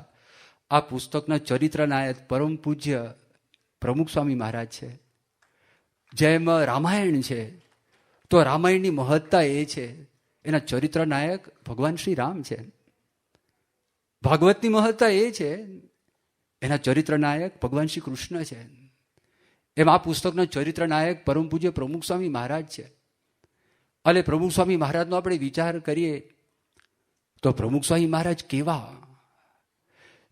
આ પુસ્તકના ચરિત્ર નાયક પરમ પૂજ્ય પ્રમુખ સ્વામી મહારાજ છે. જેમ રામાયણ છે તો રામાયણની મહત્તા એ છે, એના ચરિત્ર નાયક ભગવાન શ્રી રામ છે. ભાગવતની મહત્તા એ છે, એના ચરિત્ર નાયક ભગવાન શ્રી કૃષ્ણ છે. એમ આ પુસ્તકના ચરિત્ર નાયક પરમ પૂજ્ય પ્રમુખ સ્વામી મહારાજ છે. અને પ્રમુખ સ્વામી મહારાજનો આપણે વિચાર કરીએ તો પ્રમુખ સ્વામી મહારાજ કેવા,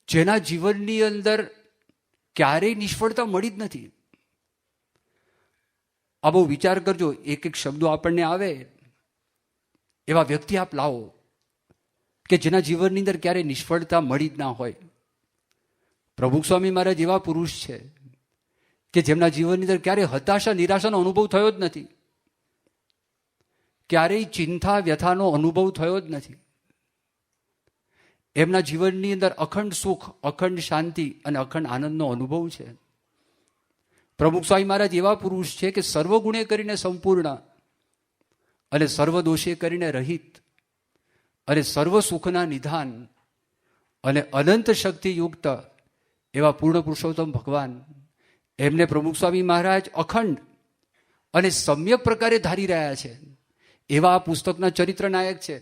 જેના જીવનની અંદર ક્યારેય નિષ્ફળતા મળી જ નથી. આ બહુ વિચાર કરજો, એક એક શબ્દો આપણને આવે એવા વ્યક્તિ આપ લાવો કે જેના જીવનની અંદર ક્યારેય નિષ્ફળતા મળી જ ના હોય. પ્રમુખ સ્વામી મહારાજ એવા પુરુષ છે કે જેમના જીવનની અંદર ક્યારેય હતાશા, નિરાશાનો અનુભવ થયો જ નથી. ક્યારેય ચિંતા, વ્યથાનો અનુભવ થયો જ નથી. એમના જીવનની અંદર અખંડ સુખ, અખંડ શાંતિ અને અખંડ આનંદનો અનુભવ છે. પ્રમુખ સ્વામી મહારાજ એવા પુરુષ છે કે સર્વગુણે કરીને સંપૂર્ણ અને સર્વ દોષે કરીને રહિત અને સર્વ સુખના નિધાન અને અનંત શક્તિયુક્ત એવા પૂર્ણ પુરુષોત્તમ ભગવાન, એમને પ્રમુખ સ્વામી મહારાજ અખંડ અને સમ્યક પ્રકારે ધારી રહ્યા છે. એવા આ પુસ્તકના ચરિત્ર નાયક છે.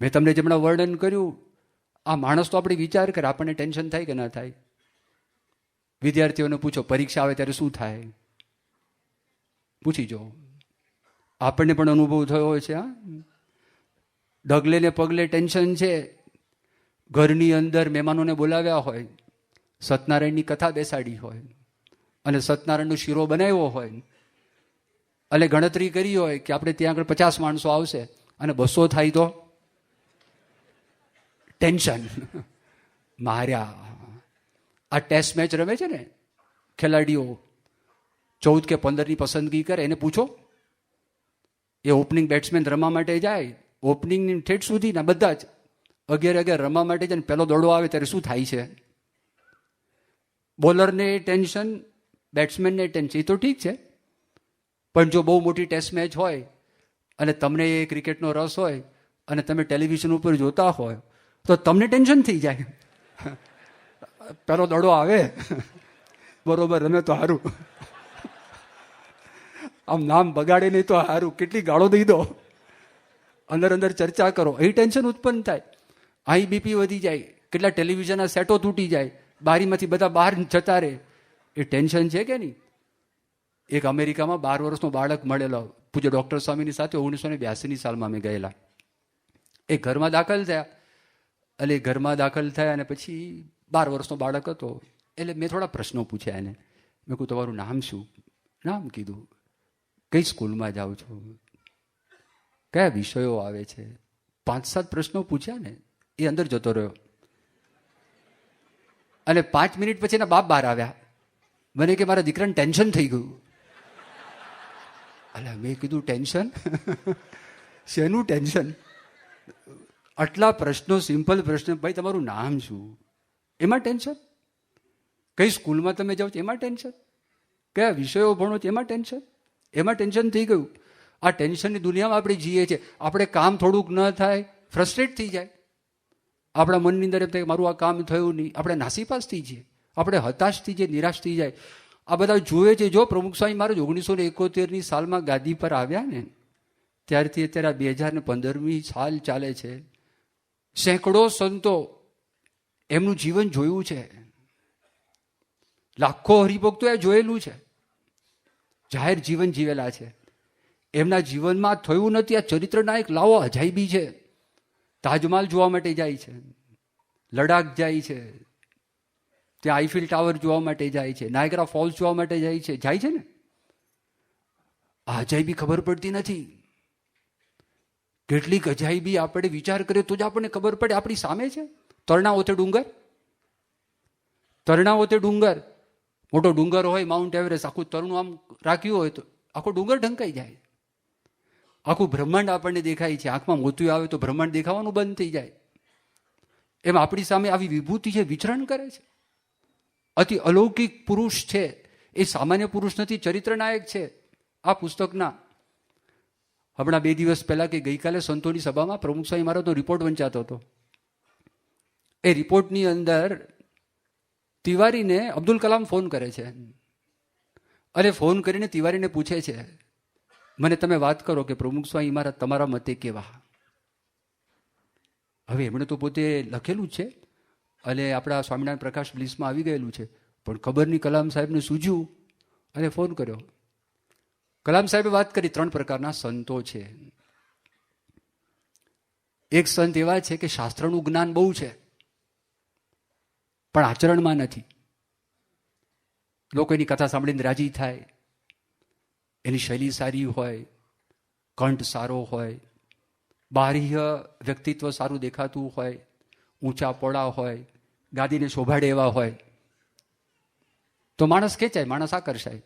મેં તમને જેમણા વર્ણન કર્યું, આ માણસ તો આપણે વિચાર કરે, આપણને ટેન્શન થાય કે ના થાય? વિદ્યાર્થીઓને પૂછો, પરીક્ષા આવે ત્યારે શું થાય? પૂછી જો. આપણને પણ અનુભવ થયો છે. હા, ડગલે ને પગલે ટેન્શન છે. ઘરની અંદર મહેમાનોને બોલાવ્યા હોય, સત્યનારાયણની કથા બેસાડી હોય અને સત્યનારાયણનો શીરો બનાવ્યો હોય અને ગણતરી કરી હોય કે આપણે ત્યાં આગળ 50 માણસો આવશે અને 200 થાય તો ટેન્શન. માર્યા. આ ટેસ્ટ મેચ રમે છે ને ખેલાડીઓ, 14 કે 15ની પસંદગી કરે, એને પૂછો, એ ઓપનિંગ બેટ્સમેન રમવા માટે જાય, ઓપનિંગની ઠેઠ સુધીના બધા જ 11 રમવા માટે જાય, પહેલો દડો આવે ત્યારે શું થાય છે? બોલરને ટેન્શન, બેટ્સમેનને ટેન્શન. એ તો ઠીક છે, પણ જો બહુ મોટી ટેસ્ટ મેચ હોય અને તમને એ ક્રિકેટનો રસ હોય અને તમે ટેલિવિઝન ઉપર જોતા હોય તો તમને ટેન્શન થઈ જાય. પેલો દડો આવે, બરોબર રમે તો સારું, આમ નામ બગાડે નહીં તો સારું, કેટલી ગાળો દઈ દો, અંદર અંદર ચર્ચા કરો, એ ટેન્શન ઉત્પન્ન થાય. અહીં બીપી વધી જાય, કેટલા ટેલિવિઝનના સેટો તૂટી જાય, બારીમાંથી બધા બહાર જતા રહે. એ ટેન્શન છે કે નહીં? એક અમેરિકામાં 12 વર્ષનો બાળક મળેલો પૂજ્ય ડૉક્ટર સ્વામીની સાથે 1982ની સાલમાં અમે ગયેલા. એ ઘરમાં દાખલ થયા. એટલે ઘરમાં દાખલ થયા અને પછી 12 વર્ષનો બાળક હતો. એટલે મેં થોડા પ્રશ્નો પૂછ્યા એને. મેં કહ્યું, તમારું નામ શું? નામ કીધું. કઈ સ્કૂલમાં જાઓ છો? કયા વિષયો આવે છે? 5-7 પ્રશ્નો પૂછ્યા ને એ અંદર જતો રહ્યો. અને 5 મિનિટ પછી એના બાપ બહાર આવ્યા. મને કે મારા દીકરાને ટેન્શન થઈ ગયું. અલા, મેં કીધું ટેન્શન? શેનું ટેન્શન? આટલા પ્રશ્નો, સિમ્પલ પ્રશ્ન, ભાઈ તમારું નામ શું? એમાં ટેન્શન? કઈ સ્કૂલમાં તમે જાઓ છો એમાં ટેન્શન? કયા વિષયો ભણો છો એમાં ટેન્શન? એમાં ટેન્શન થઈ ગયું. આ ટેન્શનની દુનિયામાં આપણે જીએ છીએ. આપણે કામ થોડુંક ન થાય, ફ્રસ્ટ્રેટ થઈ જાય. આપણા મનની અંદર એમ થાય મારું આ કામ થયું નહીં, આપણે નાસીપાસ થઈ જઈએ, આપણે હતાશ થઈ જઈએ, નિરાશ થઈ જાય. આ બધા જુએ છે. જો પ્રમુખ સ્વામી મહારાજ 1971ની સાલમાં ગાદી પર આવ્યા ને, ત્યારથી અત્યારે 2015મી સાલ ચાલે છે. સેંકડો સંતો એમનું જીવન જોયું છે, લાખો હરિભક્તો એ જોયેલું છે, જાહેર જીવન જીવેલા છે. એમના જીવનમાં થયું નથી. આ ચરિત્રના એક લાવો અજાયબી છે. તાજમહાલ જોવા માટે જાય છે, લડાખ જાય છે, ત્યાં આઈફિલ ટાવર જોવા માટે જાય છે, નાયગ્રા ફોલ્સ જોવા માટે જાય છે ને. અજાયબી ખબર પડતી નથી. કેટલીક અજાયબી આપણે વિચાર કરીએ તો જ આપણને ખબર પડે આપણી સામે છે. તરણાઓતે ડુંગર, મોટો ડુંગર હોય, માઉન્ટ એવરેસ્ટ, આખું તરણું આમ રાખ્યું હોય તો આખો ડુંગર ઢંકાઈ જાય. આખું બ્રહ્માંડ આપણને દેખાય છે. આંખમાં મોતિયું આવે તો બ્રહ્માંડ દેખાવાનું બંધ થઈ જાય. એમ આપણી સામે આવી વિભૂતિ છે, વિચરણ કરે છે. અતિ અલૌકિક પુરુષ છે. એ સામાન્ય પુરુષ નથી, ચરિત્રનાયક છે. આ પુસ્તકના હમણાં 2 દિવસ પહેલા કે ગઈકાલે સંતોની સભામાં પ્રમુખ સ્વામી મહારાજનો રિપોર્ટ વંચાતો હતો. એ રિપોર્ટની અંદર તિવારીને અબ્દુલ કલામ ફોન કરે છે અને ફોન કરીને તિવારીને પૂછે છે, મને તમે વાત કરો કે પ્રમુખ સ્વામી મહારાજ તમારા મતે કેવા. હવે એમણે તો પોતે લખેલું જ છે અને આપણા સ્વામિનારાયણ પ્રકાશ બ્લિસમાં આવી ગયેલું છે, પણ ખબર નહીં કલામ સાહેબને સૂઝ્યું અને ફોન કર્યો. કલામ સાહેબે વાત કરી 3 પ્રકારના સંતો છે. એક સંત એવા છે કે શાસ્ત્રનું જ્ઞાન બહુ છે પણ આચરણમાં નથી. લોકો એની કથા સાંભળીને રાજી થાય, એની શૈલી સારી હોય, કંઠ સારો હોય, બાહ્ય વ્યક્તિત્વ સારું દેખાતું હોય, ઊંચા પોળા હોય, ગાદીને શોભાડે એવા હોય તો માણસ ખેંચાય, માણસ આકર્ષાય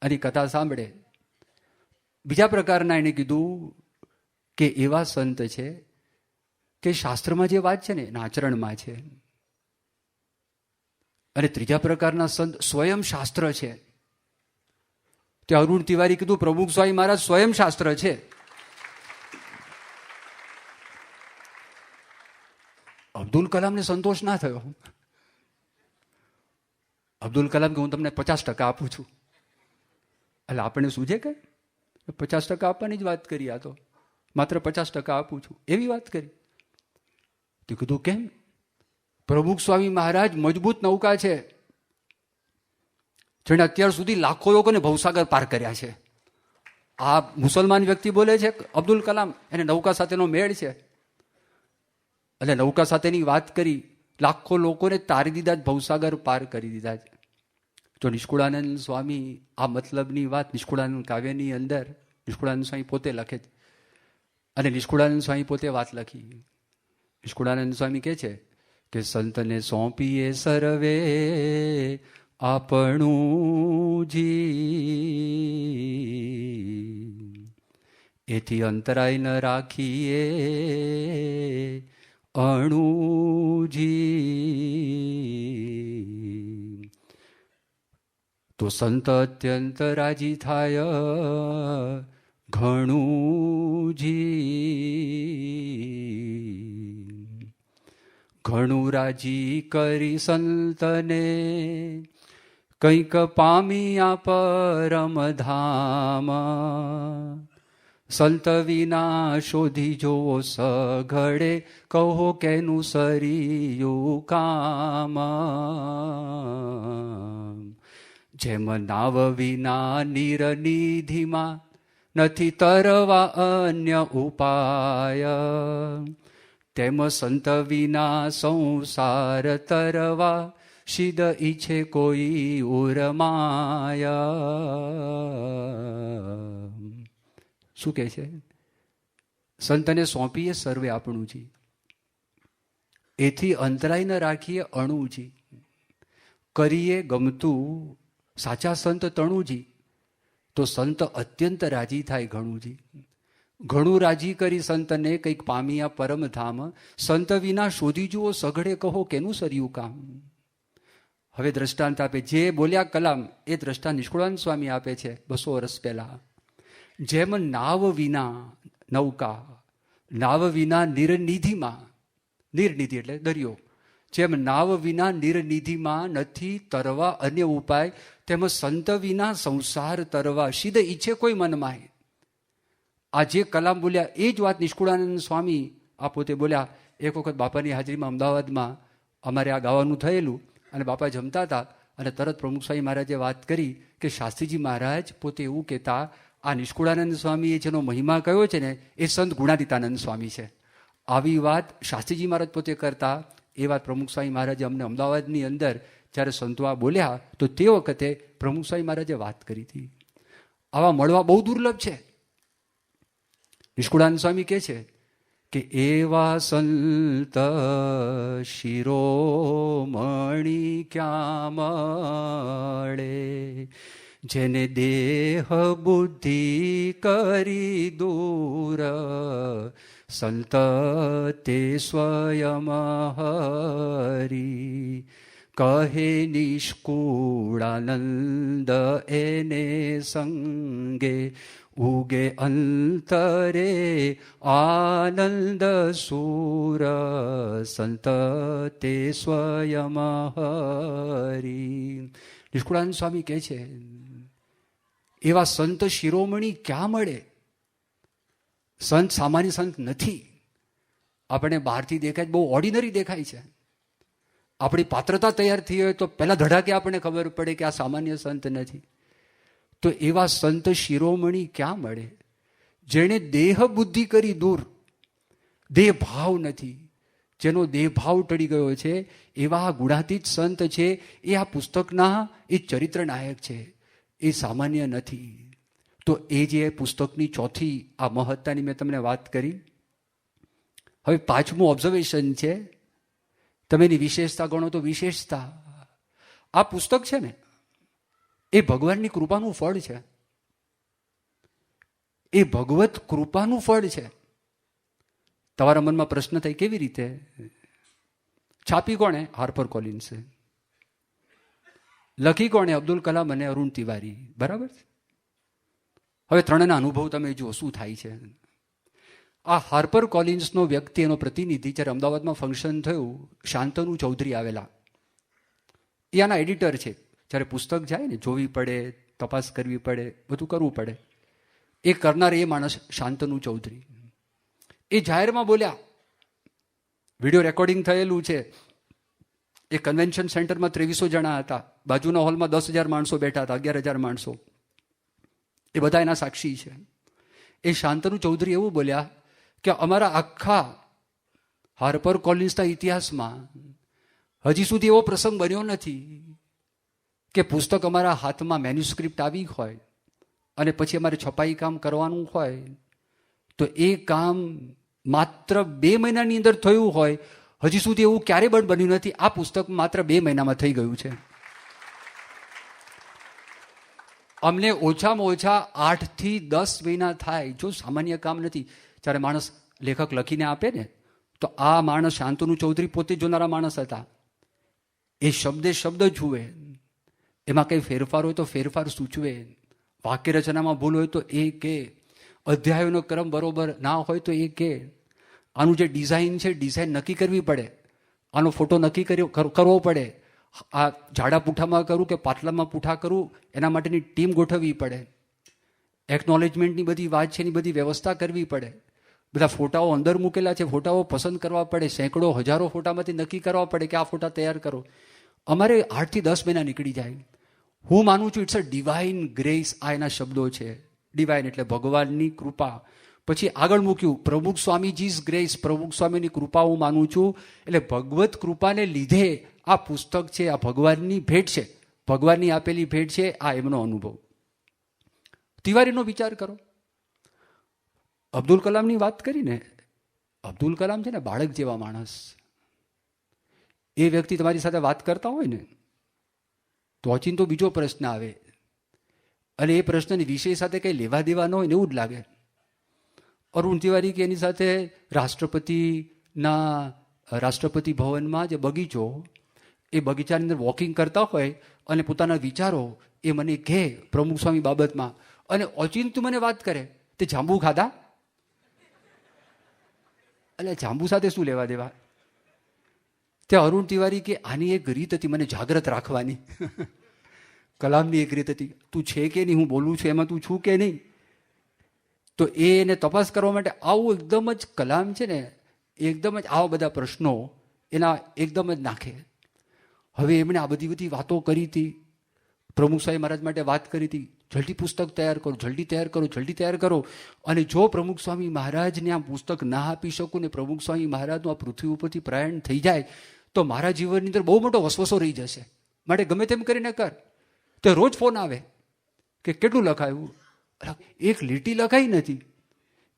અને કથા સાંભળે. બીજા પ્રકારના એને કીધું કે એવા સંત છે કે શાસ્ત્રમાં જે વાત છે ને એના આચરણમાં છે. અને ત્રીજા પ્રકારના સંત સ્વયં શાસ્ત્ર છે. તે અરુણ તિવારી કીધું પ્રમુખ સ્વામી મહારાજ સ્વયં શાસ્ત્ર છે. અબ્દુલ કલામને સંતોષ ના થયો. અબ્દુલ કલામ કે હું તમને 50% આપું છું. એટલે આપણને શું છે કે 50% આપવાની જ વાત કરી, આ તો માત્ર 50% આપું છું એવી વાત કરી. તો કીધું કેમ? પ્રમુખ સ્વામી મહારાજ મજબૂત નૌકા છે, જેણે અત્યાર સુધી લાખો લોકોને ભવસાગર પાર કર્યા છે. આ મુસલમાન વ્યક્તિ બોલે છે અબ્દુલ કલામ, એને નૌકા સાથેનો મેળ છે. એટલે નૌકા સાથેની વાત કરી, લાખો લોકોને તારી દીધા, ભવસાગર પાર કરી દીધા છે. જો નિષ્કુળાનંદ સ્વામી આ મતલબની વાત નિષ્કુળાનંદ કાવ્યની અંદર નિષ્કુળાનંદ સ્વામી પોતે લખે છે અને નિષ્કુળાનંદ સ્વામી પોતે વાત લખી. નિષ્કુળાનંદ સ્વામી કહે છે કે સંતને સોંપીએ સર્વે આપણું જી, એથી અંતરાય ન રાખીએ અણુજી, તો સંત અત્યંત રાજી થાય ઘણું જી. ઘણું રાજી કરી સંતને કંઈક પામ્યા પરમધામ, સંત વિના શોધી જોવો સઘળે કહો કેનું સરિયું કામ. જેમ નાવ વિના નીરનિધિમાં નથી તરવા અન્ય ઉપાય, તેમ સંત વિના સંસાર તરવા શિદ ઈચ્છે કોઈ ઉરમાય. શું કહે છે? સંતને સોંપીએ સર્વે આપણુંજી, એથી અંતરાય ન રાખીએ અણુજી, કરીએ ગમતું સાચા સંત તણુજી, તો સંત અત્યંત રાજી થાય ઘણુંજી. ઘણું રાજી કરી સંતને કંઈક પામ્યા પરમધામ, સંત વિના શોધી જુઓ સઘળે કહો કેનું સર્યું કામ. હવે દ્રષ્ટાંત આપે, જે બોલ્યા કલામ એ દ્રષ્ટાંત નિષ્કુળાનંદ સ્વામી આપે છે 200 વર્ષ પહેલા. જેમ નાવ વિના નૌકા, નાવ વિના નિરનિધિમાં, નિરનિધિ એટલે દરિયો, જેમ નાવ વિના નિરનિધિમાં નથી તરવા અન્ય ઉપાય, તેમ સંત વિના સંસાર તરવા શિદ ઈચ્છે કોઈ મનમાય. આ જે કલામ બોલ્યા એ જ વાત નિષ્કુળાનંદ સ્વામી આ પોતે બોલ્યા. એક વખત બાપાની હાજરીમાં અમદાવાદમાં અમારે આ ગાવાનું થયેલું અને બાપા જમતા હતા અને તરત પ્રમુખ સ્વામી મહારાજે વાત કરી કે શાસ્ત્રીજી મહારાજ પોતે એવું કહેતા, આ નિષ્કુળાનંદ સ્વામીએ જેનો મહિમા કયો છે ને એ સંત ગુણાતીતાનંદ સ્વામી છે. આવી વાત શાસ્ત્રીજી મહારાજ પોતે કરતા. એ વાત પ્રમુખ સ્વામી મહારાજે અમને અમદાવાદની અંદર જ્યારે સંતો આ બોલ્યા તો તે વખતે પ્રમુખ સ્વામી મહારાજે વાત કરી હતી. આવા મળવા બહુ દુર્લભ છે. નિષ્કુળાનંદ સ્વામી કહે છે કે એવા સંત શિરોમણી ક્યાં મળે, જેને દેહ બુદ્ધિ કરી દૂર, સંત તે સ્વયં હરી. કહે નિષ્કુળાનંદ એને સંગે, ઉગે અંતરે આનંદ સૂર, સંત તે સ્વયં હરી. નિષ્કુળાનંદ સ્વામી કહે છે એવા સંત શિરોમણી ક્યાં મળે? સંત સામાન્ય સંત નથી. આપણે બહારથી દેખાય બહુ ઓર્ડિનરી દેખાય છે. આપણી પાત્રતા તૈયાર થઈ હોય તો પહેલા ધડાકે આપણને ખબર પડે કે આ સામાન્ય સંત નથી. તો એવા સંત શિરોમણી ક્યાં મળે? જેણે દેહ બુદ્ધિ કરી દૂર, દેહ ભાવ નથી, જેનો દેહ ભાવ ટળી ગયો છે, એવા ગુણાતીત સંત છે. એ આ પુસ્તકના એ ચરિત્ર નાયક છે, એ સામાન્ય નથી. તો એ જે પુસ્તકની ચોથી આ મહત્તાની મેં તમને વાત કરી. હવે પાંચમું ઓબ્ઝર્વેશન છે. તમે એની વિશેષતા ગણો તો વિશેષતા, આ પુસ્તક છે ને એ ભગવાનની કૃપાનું ફળ છે. એ ભગવત કૃપાનું ફળ છે. તમારા મનમાં પ્રશ્ન થાય કેવી રીતે? છાપી કોણે? હાર્પર કોલિન્સે. લખી કોણે? અબ્દુલ કલામ અને અરુણ તિવારી. બરાબર છે. હવે ત્રણેના અનુભવ તમે જુઓ શું થાય છે. આ હાર્પર કોલિન્સનો વ્યક્તિ, એનો પ્રતિનિધિ, જ્યારે અમદાવાદમાં ફંક્શન થયું, શાંતનુ ચૌધરી આવેલા. એ આના એડિટર છે. જ્યારે પુસ્તક જાય ને જોવી પડે, તપાસ કરવી પડે, બધું કરવું પડે. એ કરનાર એ માણસ શાંતનુ ચૌધરી. એ જાહેરમાં બોલ્યા, વિડીયો રેકોર્ડિંગ થયેલું છે. એ કન્વેન્શન સેન્ટરમાં 2300 જણા હતા, બાજુના હોલમાં 10,000 માણસો બેઠા હતા, 11,000 માણસો. એ બધા એના સાક્ષી છે. એ શાંતનુ ચૌધરી એવું બોલ્યા કે અમારા આખા હાર્પર કોલિન્સના ઇતિહાસમાં હજી સુધી એવો પ્રસંગ બન્યો નથી કે પુસ્તક અમારા હાથમાં મેન્યુસ્ક્રિપ્ટ આવી હોય અને પછી અમારે છપાઈ કામ કરવાનું હોય તો એ કામ માત્ર 2 મહિનાની અંદર થયું હોય. હજી સુધી એવું ક્યારેય પણ બન્યું નથી. આ પુસ્તક માત્ર 2 મહિનામાં થઈ ગયું છે. અમને ઓછામાં ઓછા 8 થી 10 મહિના થાય. જો સામાન્ય કામ નથી. જ્યારે માણસ લેખક લખીને આપે ને તો આ માણસ શાંતનુ ચૌધરી પોતે જોનારા માણસ હતા. એ શબ્દે શબ્દ જુએ, એમાં કંઈ ફેરફાર હોય તો ફેરફાર સૂચવે, વાક્ય રચનામાં ભૂલ હોય તો એ કે, અધ્યાયોનો ક્રમ બરોબર ના હોય તો એ કે, આનું જે ડિઝાઇન છે ડિઝાઇન નક્કી કરવી પડે, આનો ફોટો નક્કી કરવો પડે, આ જાડા પૂઠામાં કરું કે પાટલામાં પૂઠા કરું એના માટેની ટીમ ગોઠવવી પડે, એકનોલેજમેન્ટની બધી વાત છે એની બધી વ્યવસ્થા કરવી પડે, બધા ફોટાઓ અંદર મૂકેલા છે, ફોટાઓ પસંદ કરવા પડે, સેંકડો હજારો ફોટામાંથી નક્કી કરવા પડે કે આ ફોટા તૈયાર કરો. અમારે 8 થી 10 મહિના નીકળી જાય. હું માનું છું ઇટ્સ અ ડિવાઇન ગ્રેસ. આ એના શબ્દો છે. ડિવાઇન એટલે ભગવાનની કૃપા. પછી આગળ મૂક્યું પ્રમુખ સ્વામીજીઝ ગ્રેસ. પ્રમુખ સ્વામીની કૃપા હું માનું છું. એટલે ભગવત કૃપાને લીધે આ પુસ્તક છે, આ ભગવાનની ભેટ છે, ભગવાનની આપેલી ભેટ છે. આ એમનો અનુભવ. તિવારીનો વિચાર કરો. અબ્દુલ કલામની વાત કરીને, અબ્દુલ કલામ છે ને બાળક જેવા માણસ. એ વ્યક્તિ તમારી સાથે વાત કરતા હોય ને તો ઓચિંતો બીજો પ્રશ્ન આવે અને એ પ્રશ્નની વિષય સાથે કંઈ લેવા દેવા ન હોય ને એવું જ લાગે. અરુણ તિવારી કે એની સાથે રાષ્ટ્રપતિ ભવનમાં જે બગીચો, એ બગીચાની અંદર વોકિંગ કરતા હોય અને પોતાના વિચારો એ મને કહે પ્રમુખ સ્વામી બાબતમાં, અને ઓચિંતું મને વાત કરે તે જાંબુ ખાધા. એટલે જાંબુ સાથે શું લેવા દેવા? ત્યાં અરુણ તિવારી કે આની એક રીત હતી મને જાગ્રત રાખવાની. કલામની એક રીત હતી, તું છે કે નહીં, હું બોલું છું એમાં તું છું કે નહીં. તો એને તપાસ કરવા માટે આવું એકદમ જ કલામ છે ને, એકદમ જ આવા બધા પ્રશ્નો એના એકદમ જ નાખે. હવે એમણે આ બધી વાતો કરી હતી, પ્રમુખ સ્વામી મહારાજ માટે વાત કરી હતી, જલ્દી પુસ્તક તૈયાર કરો, જલ્દી તૈયાર કરો, જલ્દી તૈયાર કરો. અને જો પ્રમુખ સ્વામી મહારાજને આ પુસ્તક ના આપી શકું ને પ્રમુખ સ્વામી મહારાજનું આ પૃથ્વી ઉપરથી પ્રયાણ થઈ જાય તો મારા જીવનની અંદર બહુ મોટો વસવસો રહી જશે. માટે ગમે તેમ કરીને કર. તો રોજ ફોન આવે કે કેટલું લખાયું. એક લીટી લખાઈ નથી,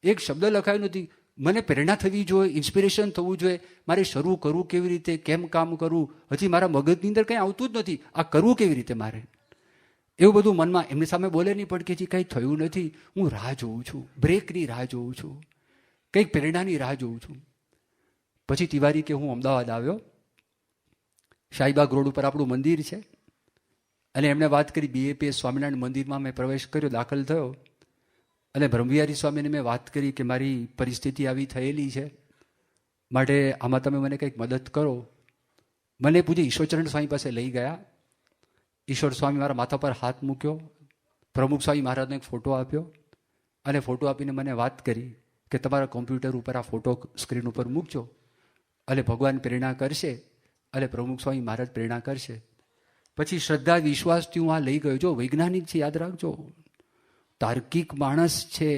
એક શબ્દ લખાયું નથી. મને પ્રેરણા થવી જોઈએ, ઇન્સ્પિરેશન થવું જોઈએ. મારે શરૂ કરવું કેવી રીતે, કેમ કામ કરવું, હજી મારા મગજની અંદર કંઈ આવતું જ નથી. આ કરવું કેવી રીતે મારે, એવું બધું મનમાં. એમની સામે બોલે નહીં, પણ કે હજી કંઈ થયું નથી, હું રાહ જોઉં છું, બ્રેકની રાહ જોઉં છું, કંઈક પ્રેરણાની રાહ જોઉં છું. પછી તિવારી કે હું અમદાવાદ આવ્યો, શાહીબાગ રોડ ઉપર આપણું મંદિર છે, અને એમણે વાત કરી BAPS સ્વામિનારાયણ મંદિરમાં મેં પ્રવેશ કર્યો, દાખલ થયો, અને બ્રહ્મવિહારી સ્વામીને મેં વાત કરી કે મારી પરિસ્થિતિ આવી થયેલી છે, માટે આમાં તમે મને કંઈક મદદ કરો. મને પૂજ્ય ઈશ્વરચરણ સ્વામી પાસે લઈ ગયા. ઈશ્વર સ્વામી મારા માથા પર હાથ મૂક્યો, પ્રમુખ સ્વામી મહારાજને એક ફોટો આપ્યો, અને ફોટો આપીને મને વાત કરી કે તમારા કોમ્પ્યુટર ઉપર આ ફોટો સ્ક્રીન ઉપર મૂકજો, અને ભગવાન પ્રેરણા કરશે, અને પ્રમુખ સ્વામી મહારાજ પ્રેરણા કરશે. પછી શ્રદ્ધા વિશ્વાસથી હું આ લઈ ગયો. જો વૈજ્ઞાનિક છે, યાદ રાખજો, તાર્કિક માણસ છે,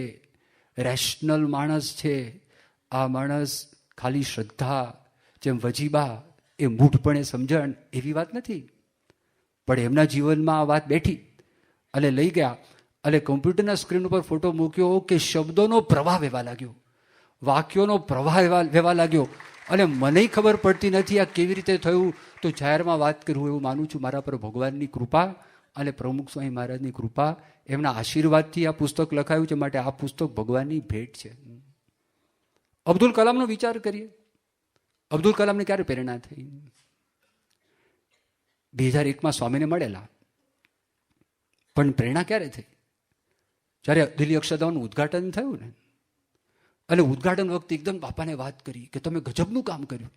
રેશનલ માણસ છે. આ માણસ ખાલી શ્રદ્ધા, જેમ વજીબા એ મૂઢપણે સમજણ, એવી વાત નથી. પણ એમના જીવનમાં આ વાત બેઠી, અને લઈ ગયા, અને કોમ્પ્યુટરના સ્ક્રીન ઉપર ફોટો મૂક્યો કે શબ્દોનો પ્રવાહ વહેવા લાગ્યો, વાક્યોનો પ્રવાહ વહેવા લાગ્યો. અને મને ખબર પડતી નથી આ કેવી રીતે થયું. તો જાહેરમાં વાત કરું, એવું માનું છું મારા પર ભગવાનની કૃપા અને પ્રમુખ સ્વામી મહારાજની કૃપા, એમના આશીર્વાદથી આ પુસ્તક લખાયું છે. માટે આ પુસ્તક ભગવાનની ભેટ છે. અબ્દુલ કલામનો વિચાર કરીએ. અબ્દુલ કલામને ક્યારે પ્રેરણા થઈ? 2001માં સ્વામીને મળેલા, પણ પ્રેરણા ક્યારે થઈ? જ્યારે દિલ્હી અક્ષરધામનું ઉદ્ઘાટન થયું ને, અને ઉદ્ઘાટન વખતે એકદમ બાપાને વાત કરી કે તમે ગજબનું કામ કર્યું.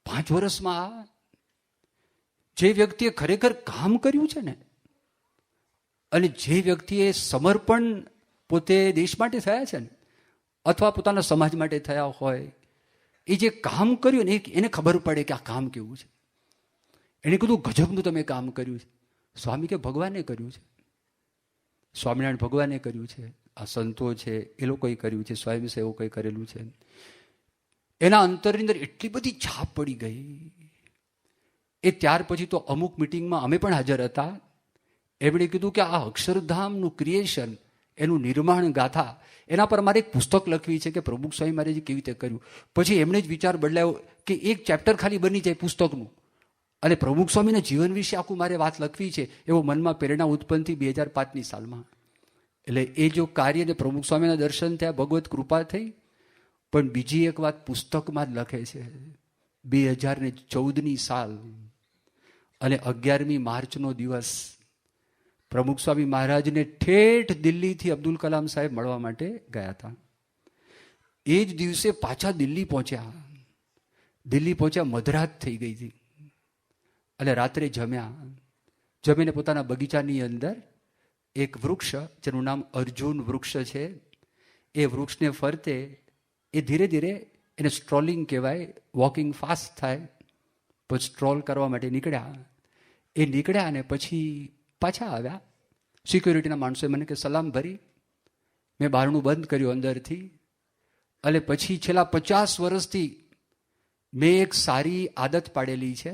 5 વર્ષમાં જે વ્યક્તિએ ખરેખર કામ કર્યું છે ને, અને જે વ્યક્તિએ સમર્પણ પોતે દેશ માટે થયા છે ને, અથવા પોતાના સમાજ માટે થયા હોય, એ જે કામ કર્યું ને, એને ખબર પડે કે આ કામ કેવું છે. એણે કીધું ગજબનું તમે કામ કર્યું છે. સ્વામી કે ભગવાને કર્યું છે, સ્વામિનારાયણ ભગવાને કર્યું છે, આ સંતો છે એ લોકોએ કર્યું છે, સ્વયંસેવકોએ કરેલું છે. એના અંતરની અંદર એટલી બધી છાપ પડી ગઈ. એ ત્યાર પછી તો અમુક મિટિંગમાં અમે પણ હાજર હતા. એમણે કીધું કે આ અક્ષરધામનું ક્રિએશન, એનું નિર્માણ ગાથા, એના પર મારે એક પુસ્તક લખવી છે કે પ્રમુખ સ્વામી મહારાજે કેવી રીતે કર્યું. પછી એમણે જ વિચાર બદલાયો કે એક ચેપ્ટર ખાલી બની જાય પુસ્તકનું, અને પ્રમુખ સ્વામીના જીવન વિશે આખું મારે વાત લખવી છે. એવો મનમાં પ્રેરણા ઉત્પન્ન થઈ 2005ની સાલમાં. એટલે એ જો કાર્યને પ્રમુખ સ્વામીના દર્શન થયા, ભગવત કૃપા થઈ. પણ બીજી એક વાત પુસ્તકમાં જ લખે છે. 2014ની સાલ અને 11મી માર્ચનો દિવસ પ્રમુખ સ્વામી મહારાજને ઠેઠ દિલ્હીથી અબ્દુલ કલામ સાહેબ મળવા માટે ગયા હતા. એ જ દિવસે પાછા દિલ્હી પહોંચ્યા, મધરાત થઈ ગઈ હતી. અને રાત્રે જમીને પોતાના બગીચાની અંદર એક વૃક્ષ, જેનું નામ અર્જુન વૃક્ષ છે, એ વૃક્ષને ફરતે એ ધીરે ધીરે, એને સ્ટ્રોલિંગ કહેવાય, વોકિંગ ફાસ્ટ થાય, પછી સ્ટ્રોલ કરવા માટે નીકળ્યા. અને પછી પાછા આવ્યા. સિક્યોરિટીના માણસોએ મને કે સલામ ભરી. મેં બારણું બંધ કર્યું અંદરથી. અને પછી છેલ્લા 50 વર્ષથી મેં એક સારી આદત પાડેલી છે,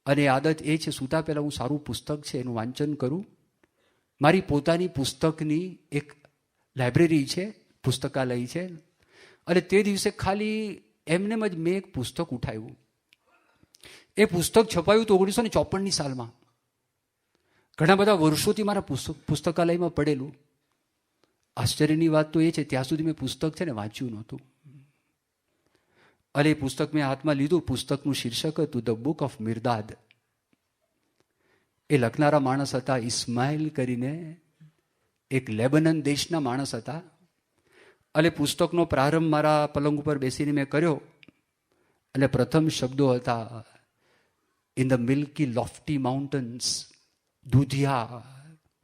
અને આદત એ છે, સૂતા પહેલાં હું સારું પુસ્તક છે એનું વાંચન કરું. મારી પોતાની પુસ્તકની એક લાઇબ્રેરી છે, પુસ્તકાલય છે. અને તે દિવસે ખાલી એમને જ મેં એક પુસ્તક ઉઠાવ્યું. એ પુસ્તક છપાયું તો 1954ની સાલમાં. ઘણા બધા વર્ષોથી મારા પુસ્તકાલયમાં પડેલું. આશ્ચર્યની વાત તો એ છે, ત્યાં સુધી મેં પુસ્તક છે ને વાંચ્યું નહોતું. અને એ પુસ્તક મેં હાથમાં લીધું. પુસ્તકનું શીર્ષક હતું ધ બુક ઓફ મિર્દાદ. એ લખનારા માણસ હતા ઇસ્માઇલ કરીને, એક લેબનન દેશના માણસ હતા. અને પુસ્તકનો પ્રારંભ મારા પલંગ ઉપર બેસીને મેં કર્યો, અને પ્રથમ શબ્દો હતા ઇન ધ મિલ્કી લોફ્ટી માઉન્ટન્સ, દૂધિયા,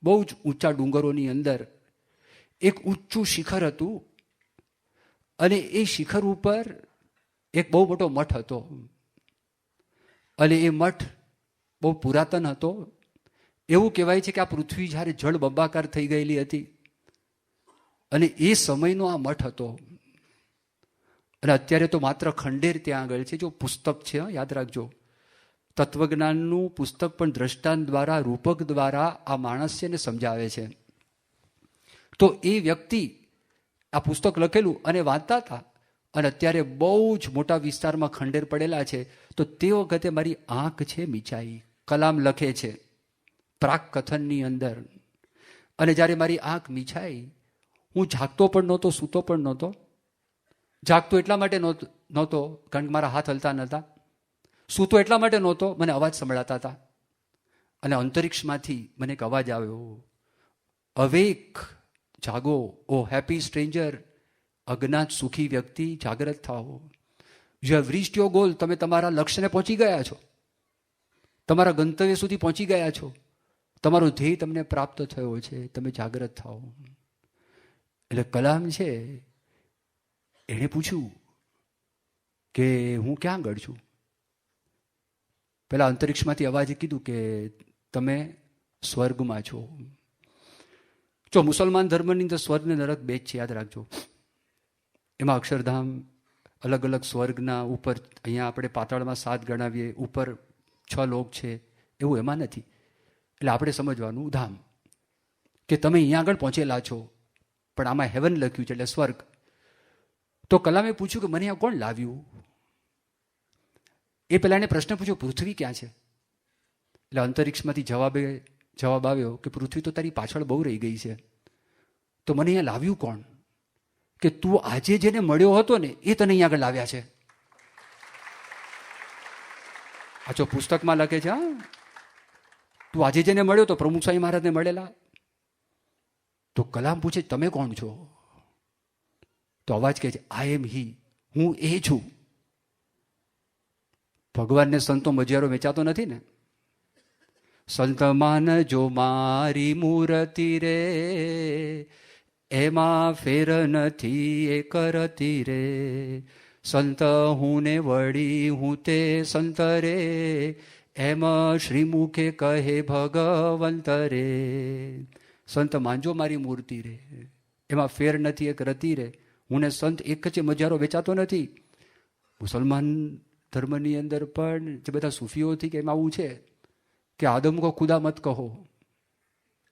બહુ જ ઊંચા ડુંગરોની અંદર એક ઊંચું શિખર હતું. અને એ શિખર ઉપર એક બહુ મોટો મઠ હતો. અને એ મઠ બહુ પુરાતન હતો. એવું કહેવાય છે કે આ પૃથ્વી જ્યારે જળ બંબાકાર થઈ ગયેલી હતી, અને એ સમયનો આ મઠ હતો. અને અત્યારે તો માત્ર ખંડેર ત્યાં આગળ છે. જો પુસ્તક છે, યાદ રાખજો, તત્વજ્ઞાનનું પુસ્તક પણ દ્રષ્ટાંત દ્વારા, રૂપક દ્વારા આ માણસ છે ને સમજાવે છે. તો એ વ્યક્તિ આ પુસ્તક લખેલું અને વાંચતા હતા, અને અત્યારે બહુ જ મોટા વિસ્તારમાં ખંડેર પડેલા છે. તો તે વખતે મારી આંખ છે મીચાઈ. કલામ લખે છે પ્રાક કથનની અંદર. અને જ્યારે મારી આંખ મીચાઈ, હું જાગતો પણ નહોતો, સૂતો પણ નહોતો. જાગતો એટલા માટે નહોતો કારણ કે મારા હાથ હલતા નહોતા. સૂતો એટલા માટે નહોતો, મને અવાજ સંભળાતા હતા. અને અંતરિક્ષમાંથી મને એક અવાજ આવ્યો, અવેક, જાગો, ઓ હેપી સ્ટ્રેન્જર, અજ્ઞાત સુખી વ્યક્તિ, જાગ્રત થાઓ. You have reached your goal. તમે તમારા લક્ષ્યને પહોંચી ગયા છો, તમારા ગંતવ્ય સુધી પહોંચી ગયા છો, તમારો ધ્યેય તમને પ્રાપ્ત થયો છે, તમે જાગ્રત થાઓ. એટલે કલામ છે એણે પૂછ્યું કે હું ક્યાં આગળ છું? પેલા અંતરિક્ષમાંથી અવાજે કીધું કે તમે સ્વર્ગમાં છો. જો મુસલમાન ધર્મની અંદર સ્વર્ગ ને નરક બે જ છે, યાદ રાખજો. એમાં અક્ષરધામ, અલગ અલગ સ્વર્ગના ઉપર, અહીંયા આપણે પાતાળમાં 7 ગણાવીએ, ઉપર 6 લોક છે, એવું એમાં નથી. એટલે આપણે સમજવાનું ધામ કે તમે અહીંયા આગળ પહોંચેલા છો, પણ આમાં હેવન લખ્યું છે એટલે સ્વર્ગ. તો કલામે પૂછ્યું કે મને આ કોણ લાવ્યું? એ પહેલા એને પ્રશ્ન પૂછ્યો, પૃથ્વી ક્યાં છે? એટલે અંતરિક્ષમાંથી જવાબ આવ્યો કે પૃથ્વી તો તારી પાછળ બહુ રહી ગઈ છે, તો મને અહીંયા લાવ્યું કોણ? કે તું આજે જેને મળ્યો હતો ને એ તને અહીંયા આગળ લાવ્યા છે. આ જો પુસ્તકમાં લખે છે, હા, તું આજે જેને મળ્યો તો પ્રમુખ સ્વામી મહારાજને મળેલા. તો કલામ પૂછે તમે કોણ છો? તો અવાજ કહે છે આઈ એમ હી, હું એ છું. ભગવાનને સંતો મજિયારો વેચાતો નથી ને. સંત માન જો મારી મૂર્તિ રે, એમાં ફેર નથી એ કરતી રે. સંત હું ને વળી હું તે સંત રે, એમ શ્રીમુખે કહે ભગવંત રે. સંત માનજો મારી મૂર્તિ રે, એમાં ફેર નથી એક રતી રે. હું ને સંત એક જ મજારો વેચાતો નથી. મુસલમાન ધર્મની અંદર પણ જે બધા સૂફીઓથી કે એમાં આવું છે કે આદમ કો ખુદા મત કહો,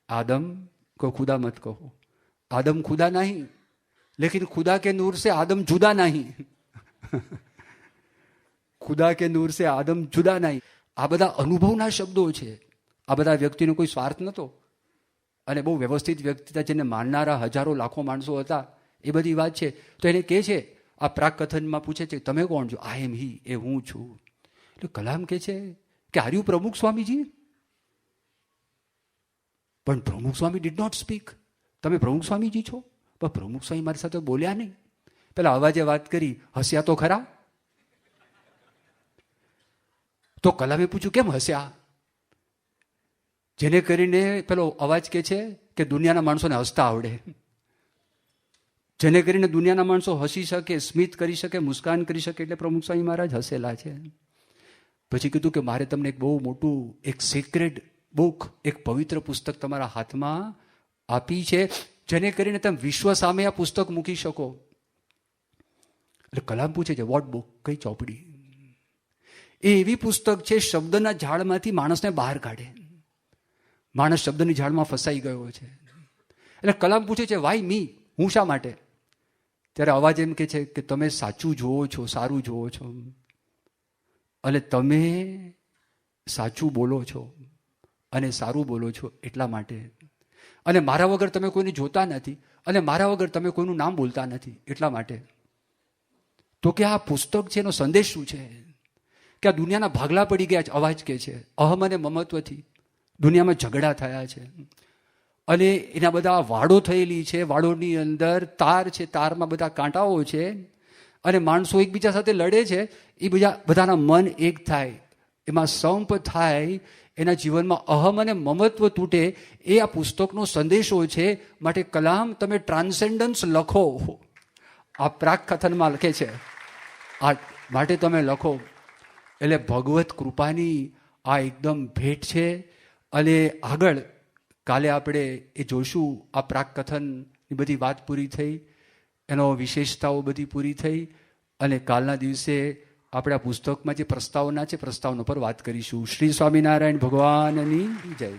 आदम को खुदा मत कहो. आदम खुदा नहीं, लेकिन खुदा के नूर से आदम जुदा नहीं. खुदा के नूर से आदम जुदा नहीं. આ બધા અનુભવના શબ્દો છે. આ બધા વ્યક્તિનો કોઈ સ્વાર્થ નહોતો, અને બહુ વ્યવસ્થિત વ્યક્તિ હતા, જેને માનનારા હજારો લાખો માણસો હતા. એ બધી વાત છે. તો એને કહે છે, આ પ્રાક કથનમાં પૂછે છે તમે કોણ છો? આઈ એમ હી, એ હું છું. એટલે કલામ કહે છે કે આર યુ પ્રમુખ સ્વામીજી? પણ પ્રમુખ સ્વામી ડીડ નોટ સ્પીક. તમે પ્રમુખ સ્વામીજી છો? પણ પ્રમુખ સ્વામી મારી સાથે બોલ્યા નહીં. પેલા અવાજે વાત કરી, હસ્યા તો ખરા. તો કલામે પૂછ્યું કેમ હસ્યા? જેને કરીને પેલો અવાજ કે છે કે દુનિયાના માણસોને હસતા આવડે, જેને કરીને દુનિયાના માણસો હસી શકે, સ્મિત કરી શકે, મુસ્કાન કરી શકે, એટલે પ્રમુખ સ્વામી મહારાજ હસેલા છે. પછી કીધું કે મારે તમને એક બહુ મોટું એક સિક્રેટ બુક, એક પવિત્ર પુસ્તક તમારા હાથમાં આપી છે, જેને કરીને તમે વિશ્વ સામે આ પુસ્તક મૂકી શકો. એટલે કલામ પૂછે છે વોટ બુક? કઈ ચોપડી? એ એવી પુસ્તક છે શબ્દના ઝાડમાંથી માણસને બહાર કાઢે. માણસ શબ્દની ઝાડમાં ફસાઈ ગયો છે. એટલે કલામ પૂછે છે વાય મી, હું શા માટે? ત્યારે અવાજ એમ કે છે કે તમે સાચું જોવો છો, સારું જોવો છો, અને તમે સાચું બોલો છો અને સારું બોલો છો એટલા માટે. અને મારા વગર તમે કોઈને જોતા નથી, અને મારા વગર તમે કોઈનું નામ બોલતા નથી એટલા માટે. તો કે આ પુસ્તક છે એનો સંદેશ શું છે? કે આ દુનિયાના ભાગલા પડી ગયા છે. અવાજ કે છે અહમ અને મમત્વથી દુનિયામાં ઝઘડા થયા છે, અને એના બધા વાડો થયેલી છે. વાડોની અંદર તાર છે, તારમાં બધા કાંટાઓ છે, અને માણસો એકબીજા સાથે લડે છે. એ બધાના મન એક થાય, એમાં સંપ થાય, એના જીવનમાં અહમ અને મમત્વ તૂટે. એ આ પુસ્તકનો સંદેશો છે. માટે કલામ તમે ટ્રાન્સેન્ડન્સ લખો. આ પ્રાક કથનમાં લખે છે, આ માટે તમે લખો. એટલે ભગવત કૃપાની આ એકદમ ભેટ છે. અને આગળ કાલે આપણે એ જોશું. આ પ્રાક કથનની બધી વાત પૂરી થઈ, એનો વિશેષતાઓ બધી પૂરી થઈ, અને કાલના દિવસે આપણે આ પુસ્તકમાં જે પ્રસ્તાવના છે પ્રસ્તાવના પર વાત કરીશું. શ્રી સ્વામિનારાયણ ભગવાનની જય.